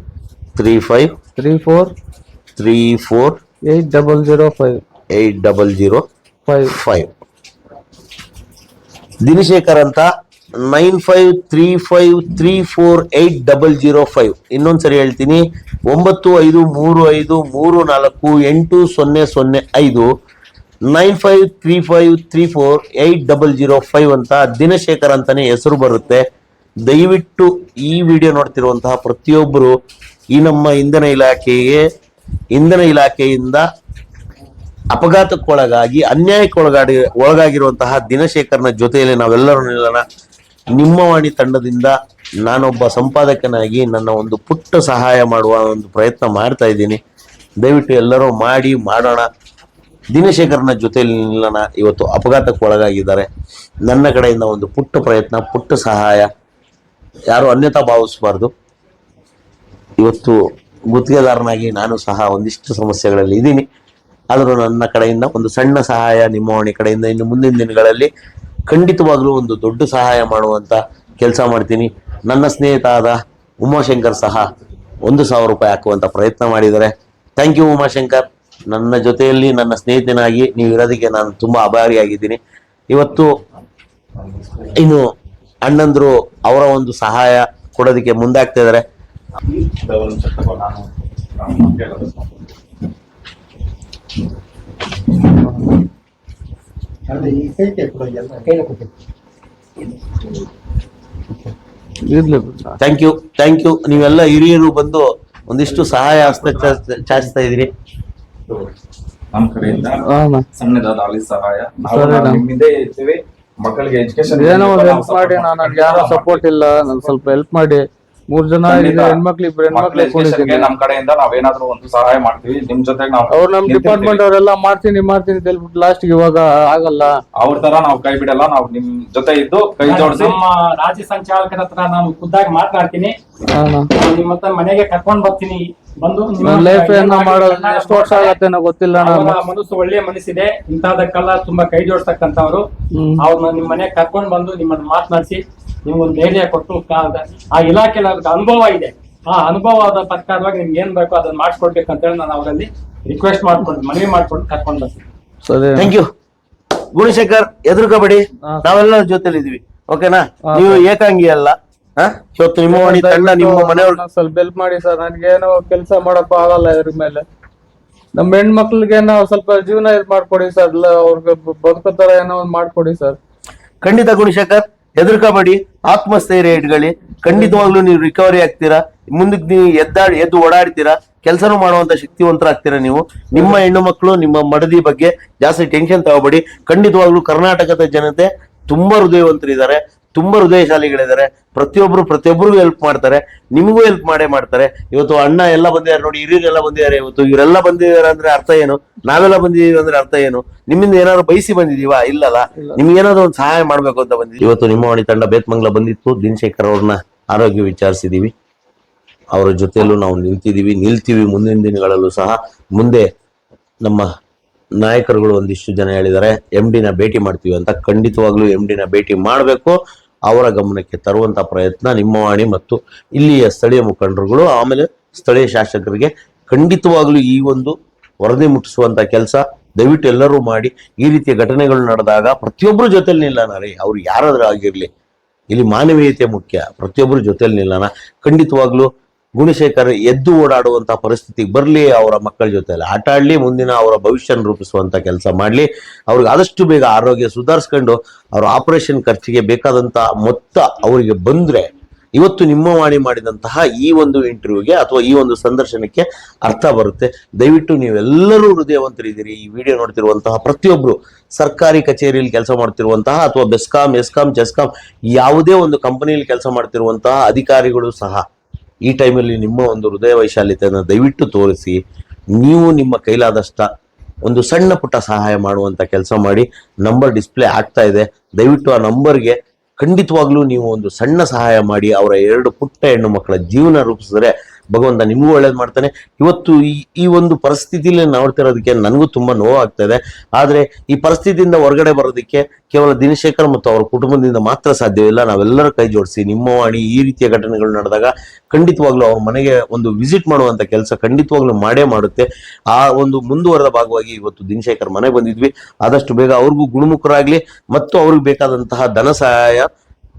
35 34 8005 ದಿನಶೇಖರ್ ಅಂತ 9535348005. ಇನ್ನೊಂದ್ಸರಿ ಹೇಳ್ತೀನಿ, 9535348005 9535348005 ಅಂತ ದಿನಶೇಖರ್ ಅಂತಾನೆ ಹೆಸರು ಬರುತ್ತೆ. ದಯವಿಟ್ಟು ಈ ವಿಡಿಯೋ ನೋಡ್ತಿರುವಂತಹ ಪ್ರತಿಯೊಬ್ಬರು ಈ ನಮ್ಮ ಇಂಧನ ಇಲಾಖೆಯಿಂದ ಅಪಘಾತಕ್ಕೊಳಗಾಗಿ ಒಳಗಾಗಿರುವಂತಹ ದಿನಶೇಖರ್ನ ಜೊತೆಯಲ್ಲಿ ನಾವೆಲ್ಲರೂ ನಿಲ್ಲೋಣ. ನಿಮ್ಮ ವಾಣಿ ತಂಡದಿಂದ ನಾನೊಬ್ಬ ಸಂಪಾದಕನಾಗಿ ನನ್ನ ಒಂದು ಪುಟ್ಟ ಸಹಾಯ ಮಾಡುವ ಒಂದು ಪ್ರಯತ್ನ ಮಾಡ್ತಾ ಇದ್ದೀನಿ. ದಯವಿಟ್ಟು ಎಲ್ಲರೂ ಮಾಡೋಣ. ದಿನಶೇಖರ್ನ ಜೊತೆಯಲ್ಲಿ ನಿಲ್ಲೋಣ. ಇವತ್ತು ಅಪಘಾತಕ್ಕೆ ಒಳಗಾಗಿದ್ದಾರೆ. ನನ್ನ ಕಡೆಯಿಂದ ಒಂದು ಪುಟ್ಟ ಪ್ರಯತ್ನ, ಪುಟ್ಟ ಸಹಾಯ, ಯಾರು ಅನ್ಯತಾ ಭಾವಿಸಬಾರ್ದು. ಇವತ್ತು ಗುತ್ತಿಗೆದಾರನಾಗಿ ನಾನು ಸಹ ಒಂದಿಷ್ಟು ಸಮಸ್ಯೆಗಳಲ್ಲಿ ಇದ್ದೀನಿ. ಆದರೂ ನನ್ನ ಕಡೆಯಿಂದ ಒಂದು ಸಣ್ಣ ಸಹಾಯ ನಿಮ್ಮ ವಾಣಿ ಕಡೆಯಿಂದ ಇನ್ನು ಮುಂದಿನ ದಿನಗಳಲ್ಲಿ ಖಂಡಿತವಾಗ್ಲೂ ಒಂದು ದೊಡ್ಡ ಸಹಾಯ ಮಾಡುವಂಥ ಕೆಲಸ ಮಾಡ್ತೀನಿ. ನನ್ನ ಸ್ನೇಹಿತ ಆದ ಉಮಾಶಂಕರ್ ಸಹ 1,000 ರೂಪಾಯಿ ಹಾಕುವಂಥ ಪ್ರಯತ್ನ ಮಾಡಿದ್ದಾರೆ. Thank you Umashankar. ನನ್ನ ಜೊತೆಯಲ್ಲಿ ನನ್ನ ಸ್ನೇಹಿತನಾಗಿ ನೀವು ಇರೋದಕ್ಕೆ ನಾನು ತುಂಬ ಆಭಾರಿಯಾಗಿದ್ದೀನಿ. ಇವತ್ತು ಇನ್ನು ಅಣ್ಣಂದ್ರು ಅವರ ಒಂದು ಸಹಾಯ ಕೊಡೋದಕ್ಕೆ ಮುಂದಾಗ್ತಾ ಇದ್ದಾರೆ. Thank you. ನೀವೆಲ್ಲ ಹಿರಿಯರು ಬಂದು ಒಂದಿಷ್ಟು ಸಹಾಯ ಹಸ್ತ ಚಾಚ್ತಾ ಇದ್ದೀರಿ. ನಮ್ಮ ಕಡೆಯಿಂದ ಸಣ್ಣದಾದ ಅಲ್ಲಿ ಸಹಾಯ ನಿಮ್ಮಿಂದೇ ಇರ್ತೀವಿ. ಮಕ್ಕಳಿಗೆ ಎಜುಕೇಶನ್ ಏನೋ ಒಂದು ಹೆಲ್ಪ್ ಮಾಡಿ. ನನಗೆ ಯಾರೋ ಸಪೋರ್ಟ್ ಇಲ್ಲ, ನನ್ ಸ್ವಲ್ಪ ಹೆಲ್ಪ್ ಮಾಡಿ. 3 ಜನ ಹೆಣ್ಮಕ್ಳು ನಮ್ ಕಡೆಯಿಂದ ನಾವೇನಾದ್ರೂ ಒಂದು ಸಹಾಯ ಮಾಡ್ತೀವಿ. ನಿಮ್ ಜೊತೆಗೆ ನಾವು ಅವ್ರು ನಮ್ ಡಿಪಾರ್ಟ್ಮೆಂಟ್ ಅವರೆಲ್ಲ ಮಾಡ್ತೀನಿ ಅಂತ ಹೇಳ್ಬಿಟ್ಟು ಲಾಸ್ಟ್ ಇವಾಗ ಆಗಲ್ಲ. ಅವ್ರ ತರ ನಾವು ಕೈ ಬಿಡಲ್ಲ. ನಾವು ನಿಮ್ ಜೊತೆ ಇದ್ದು ಕೈ ಜೋಡಿಸಿ ನಮ್ಮ ರಾಜ್ಯ ಸಂಚಾಲಕರ ಹತ್ರ ನಾನು ಖುದ್ದಾಗಿ ಮಾತನಾಡ್ತೀನಿ. ನಿಮ್ಮ ಹತ್ರ ಮನೆಗೆ ಕರ್ಕೊಂಡ್ ಬರ್ತೀನಿ. ಬಂದು ಲೈಫ್ ಏನ ಮಾಡೋದು ಎಷ್ಟು ವರ್ಷ ಆಗತ್ತೆ ಗೊತ್ತಿಲ್ಲ. ಮನಸ್ಸು ಒಳ್ಳೆ ಮನಸ್ಸಿದೆ. ಇಂತಹದಕ್ಕೆಲ್ಲ ತುಂಬಾ ಕೈ ಜೋಡಿಸ್ತಕ್ಕಂಥವ್ರು. ಅವ್ರನ್ನ ನಿಮ್ ಮನೆಗೆ ಕರ್ಕೊಂಡ್ ಬಂದು ನಿಮ್ಮನ್ನ ಮಾತನಾಡಿಸಿ ನಿಮ್ಗೊಂದು ಧೈರ್ಯ ಕೊಟ್ಟು, ಆ ಇಲಾಖೆಯಲ್ಲಿ ಅವ್ರಿಗೆ ಅನುಭವ ಇದೆ. ಆ ಅನುಭವದ ಪ್ರಕಾರವಾಗಿ ನಿಮ್ಗೆ ಏನ್ ಬೇಕೋ ಅದನ್ನ ಮಾಡಿಸ್ಕೊಡ್ಬೇಕಂತೇಳಿ ನಾನು ಅವರಲ್ಲಿ ರಿಕ್ವೆಸ್ಟ್ ಮನವಿ ಮಾಡ್ಕೊಂಡು ಕರ್ಕೊಂಡು ಬರ್ತೀನಿ. Thank you Gunashekar. ಎದುರುಕಬೇಡಿ, ನಾವೆಲ್ಲ ಜೊತೆಲಿ ಇದೀವಿ. ಓಕೆನಾ? ನೀವು ಏಕಾಂಗಿ ಅಲ್ಲ. ಇವತ್ತು ನಿಮ್ಮ ವಾಣಿ ತಂಡ ನಿಮ್ಮ ಮನೆಯವ್ರು ಸ್ವಲ್ಪ ಹೆಲ್ಪ್ ಮಾಡಿ ಸರ್. ನನ್ಗೇನೋ ಕೆಲಸ ಮಾಡಕ್ ಆಗಲ್ಲ ಇದ್ರ ಮೇಲೆ. ನಮ್ಮ ಹೆಣ್ಮಕ್ಳಿಗೆ ನಾವು ಸ್ವಲ್ಪ ಜೀವನ ಇದು ಮಾಡ್ಕೊಡಿ ಸರ್. ಅವ್ರಿಗೆ ಬದುಕತರ ಏನೋ ಒಂದು ಮಾಡ್ಕೊಡಿ ಸರ್. ಖಂಡಿತ ಗುಣಶೇಖರ್, ಹೆದರ್ಕಬೇಡಿ, ಆತ್ಮಸ್ಥೈರ್ಯ ಇಟ್ಕೊಳ್ಳಿ. ಖಂಡಿತವಾಗ್ಲೂ ನೀವು ರಿಕವರಿ ಆಗ್ತೀರಾ. ಮುಂದಕ್ಕೆ ನೀವು ಎದ್ದು ಓಡಾಡ್ತೀರಾ, ಕೆಲಸನೂ ಮಾಡುವಂತ ಶಕ್ತಿವಂತರಾಗ್ತೀರಾ. ನೀವು ನಿಮ್ಮ ಹೆಣ್ಣು ಮಕ್ಕಳು ನಿಮ್ಮ ಮಡದಿ ಬಗ್ಗೆ ಜಾಸ್ತಿ ಟೆನ್ಷನ್ ತಗೋಬೇಡಿ. ಖಂಡಿತವಾಗ್ಲೂ ಕರ್ನಾಟಕದ ಜನತೆ ತುಂಬಾ ಹೃದಯವಂತರಿದ್ದಾರೆ, ತುಂಬಾ ಹೃದಯಶಾಲಿಗಳಿದ್ದಾರೆ, ಪ್ರತಿಯೊಬ್ಬರಿಗೂ ಹೆಲ್ಪ್ ಮಾಡ್ತಾರೆ, ನಿಮಗೂ ಹೆಲ್ಪ್ ಮಾಡೇ ಮಾಡ್ತಾರೆ. ಇವತ್ತು ಅಣ್ಣ ಎಲ್ಲ ಬಂದಿದ್ದಾರೆ ನೋಡಿ, ಹಿರಿಯರೆಲ್ಲ ಬಂದಿದ್ದಾರೆ. ಇವತ್ತು ಇವರೆಲ್ಲ ಬಂದಿದ್ದಾರೆ ಅಂದ್ರೆ ಅರ್ಥ ಏನು? ನಾವೆಲ್ಲ ಬಂದಿದೀವಿ ಅಂದ್ರೆ ಅರ್ಥ ಏನು? ನಿಮ್ಮಿಂದ ಏನಾದ್ರು ಬಯಸಿ ಬಂದಿದೀವಾ? ಇಲ್ಲಲ್ಲ. ನಿಮ್ಗೆ ಏನಾದ್ರು ಒಂದು ಸಹಾಯ ಮಾಡ್ಬೇಕು ಅಂತ ಬಂದಿದ್ದೀವಿ. ಇವತ್ತು ನಿಮ್ಮ ವಾಣಿ ತಂಡ ಬೇತ್ಮಂಗ್ಲ ಬಂದಿತ್ತು. ದಿನಶೇಖರ್ ಅವ್ರನ್ನ ಆರೋಗ್ಯ ವಿಚಾರಿಸಿದೀವಿ, ಅವರ ಜೊತೆಯಲ್ಲೂ ನಾವು ನಿಲ್ತೀವಿ ಮುಂದಿನ ದಿನಗಳಲ್ಲೂ ಸಹ. ಮುಂದೆ ನಮ್ಮ ನಾಯಕರುಗಳು ಒಂದಿಷ್ಟು ಜನ ಹೇಳಿದ್ದಾರೆ MD ನ ಭೇಟಿ ಮಾಡ್ತೀವಿ ಅಂತ. ಖಂಡಿತವಾಗ್ಲೂ MD ನ ಭೇಟಿ ಮಾಡಬೇಕು, ಅವರ ಗಮನಕ್ಕೆ ತರುವಂತ ಪ್ರಯತ್ನ ನಿಮ್ಮ ವಾಣಿ ಮತ್ತು ಇಲ್ಲಿಯ ಸ್ಥಳೀಯ ಮುಖಂಡರುಗಳು, ಆಮೇಲೆ ಸ್ಥಳೀಯ ಶಾಸಕರಿಗೆ ಖಂಡಿತವಾಗ್ಲೂ ಈ ಒಂದು ವರದಿ ಮುಟ್ಟಿಸುವಂತ ಕೆಲಸ ದಯವಿಟ್ಟು ಎಲ್ಲರೂ ಮಾಡಿ. ಈ ರೀತಿಯ ಘಟನೆಗಳು ನಡೆದಾಗ ಪ್ರತಿಯೊಬ್ಬರು ಜೊತೆಲಿ ನಿಲ್ಲೋಣ ರೀ, ಅವ್ರು ಯಾರಾದ್ರೂ ಆಗಿರ್ಲಿ. ಇಲ್ಲಿ ಮಾನವೀಯತೆ ಮುಖ್ಯ, ಪ್ರತಿಯೊಬ್ಬರು ಜೊತೆಲಿ ನಿಲ್ಲೋಣ. ಖಂಡಿತವಾಗ್ಲೂ ಗುಣಶೇಖರ್ ಎದ್ದು ಓಡಾಡುವಂತ ಪರಿಸ್ಥಿತಿಗೆ ಬರಲಿ, ಅವರ ಮಕ್ಕಳ ಜೊತೆಲಿ ಆಟ ಆಡ್ಲಿ, ಮುಂದಿನ ಅವರ ಭವಿಷ್ಯನ ರೂಪಿಸುವಂತ ಕೆಲಸ ಮಾಡ್ಲಿ. ಅವ್ರಿಗೆ ಆದಷ್ಟು ಬೇಗ ಆರೋಗ್ಯ ಸುಧಾರಿಸ್ಕೊಂಡು ಅವ್ರ ಆಪರೇಷನ್ ಖರ್ಚಿಗೆ ಬೇಕಾದಂತ ಮೊತ್ತ ಅವರಿಗೆ ಬಂದ್ರೆ ಇವತ್ತು ನಿಮ್ಮ ವಾಣಿ ಮಾಡಿದಂತಹ ಈ ಒಂದು ಇಂಟರ್ವ್ಯೂಗೆ ಅಥವಾ ಈ ಒಂದು ಸಂದರ್ಶನಕ್ಕೆ ಅರ್ಥ ಬರುತ್ತೆ. ದಯವಿಟ್ಟು ನೀವೆಲ್ಲರೂ ಹೃದಯವಂತರಿದ್ದೀರಿ. ಈ ವಿಡಿಯೋ ನೋಡ್ತಿರುವಂತಹ ಪ್ರತಿಯೊಬ್ರು ಸರ್ಕಾರಿ ಕಚೇರಿಯಲ್ಲಿ ಕೆಲಸ ಮಾಡ್ತಿರುವಂತಹ ಅಥವಾ ಬೆಸ್ಕಾಂ, ಎಸ್ಕಾಂ, ಚೆಸ್ಕಾಂ ಯಾವುದೇ ಒಂದು ಕಂಪನಿಯಲ್ಲಿ ಕೆಲಸ ಮಾಡ್ತಿರುವಂತಹ ಅಧಿಕಾರಿಗಳು ಸಹ ಈ ಟೈಮಲ್ಲಿ ನಿಮ್ಮ ಒಂದು ಹೃದಯ ವೈಶಾಲ್ಯತೆಯನ್ನು ದಯವಿಟ್ಟು ತೋರಿಸಿ, ನೀವು ನಿಮ್ಮ ಕೈಲಾದಷ್ಟ ಒಂದು ಸಣ್ಣ ಪುಟ್ಟ ಸಹಾಯ ಮಾಡುವಂತ ಕೆಲಸ ಮಾಡಿ. ನಂಬರ್ ಡಿಸ್ಪ್ಲೇ ಆಗ್ತಾ ಇದೆ, ದಯವಿಟ್ಟು ಆ ನಂಬರ್ಗೆ ಖಂಡಿತವಾಗ್ಲೂ ನೀವು ಒಂದು ಸಣ್ಣ ಸಹಾಯ ಮಾಡಿ ಅವರ 2 ಪುಟ್ಟ ಹೆಣ್ಣು ಮಕ್ಕಳ ಜೀವನ ರೂಪಿಸಿದ್ರೆ ಭಗವಂತ ನಿಮಗೂ ಒಳ್ಳೇದು ಮಾಡ್ತಾನೆ. ಇವತ್ತು ಈ ಒಂದು ಪರಿಸ್ಥಿತಿಯಲ್ಲಿ ನೋಡ್ತಿರೋದಕ್ಕೆ ನನಗೂ ತುಂಬಾ ನೋವಾಗ್ತಾ ಇದೆ. ಆದ್ರೆ ಈ ಪರಿಸ್ಥಿತಿಯಿಂದ ಹೊರಗಡೆ ಬರೋದಕ್ಕೆ ಕೇವಲ ದಿನಶೇಖರ್ ಮತ್ತು ಅವರ ಕುಟುಂಬದಿಂದ ಮಾತ್ರ ಸಾಧ್ಯವಿಲ್ಲ. ನಾವೆಲ್ಲರೂ ಕೈ ಜೋಡಿಸಿ ನಿಮ್ಮ ವಾಣಿ ಈ ರೀತಿಯ ಘಟನೆಗಳು ನಡೆದಾಗ ಖಂಡಿತವಾಗ್ಲೂ ಅವ್ರ ಮನೆಗೆ ಒಂದು ವಿಸಿಟ್ ಮಾಡುವಂತ ಕೆಲಸ ಖಂಡಿತವಾಗ್ಲೂ ಮಾಡೇ ಮಾಡುತ್ತೆ. ಆ ಒಂದು ಮುಂದುವರೆದ ಭಾಗವಾಗಿ ಇವತ್ತು ದಿನಶೇಖರ್ ಮನೆ ಬಂದಿದ್ವಿ. ಆದಷ್ಟು ಬೇಗ ಅವ್ರಿಗೂ ಗುಣಮುಖರಾಗ್ಲಿ ಮತ್ತು ಅವ್ರಿಗೆ ಬೇಕಾದಂತಹ ಧನ ಸಹಾಯ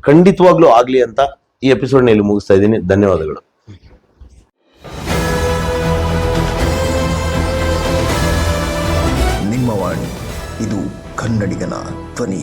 ಖಂಡಿತವಾಗ್ಲೂ ಆಗ್ಲಿ ಅಂತ ಈ ಎಪಿಸೋಡ್ನಲ್ಲಿ ಮುಗಿಸ್ತಾ ಇದ್ದೀನಿ. ಧನ್ಯವಾದಗಳು. ನಿಮ್ಮ ವಾಣಿ, ಇದು ಕನ್ನಡಿಗನ ಧ್ವನಿ.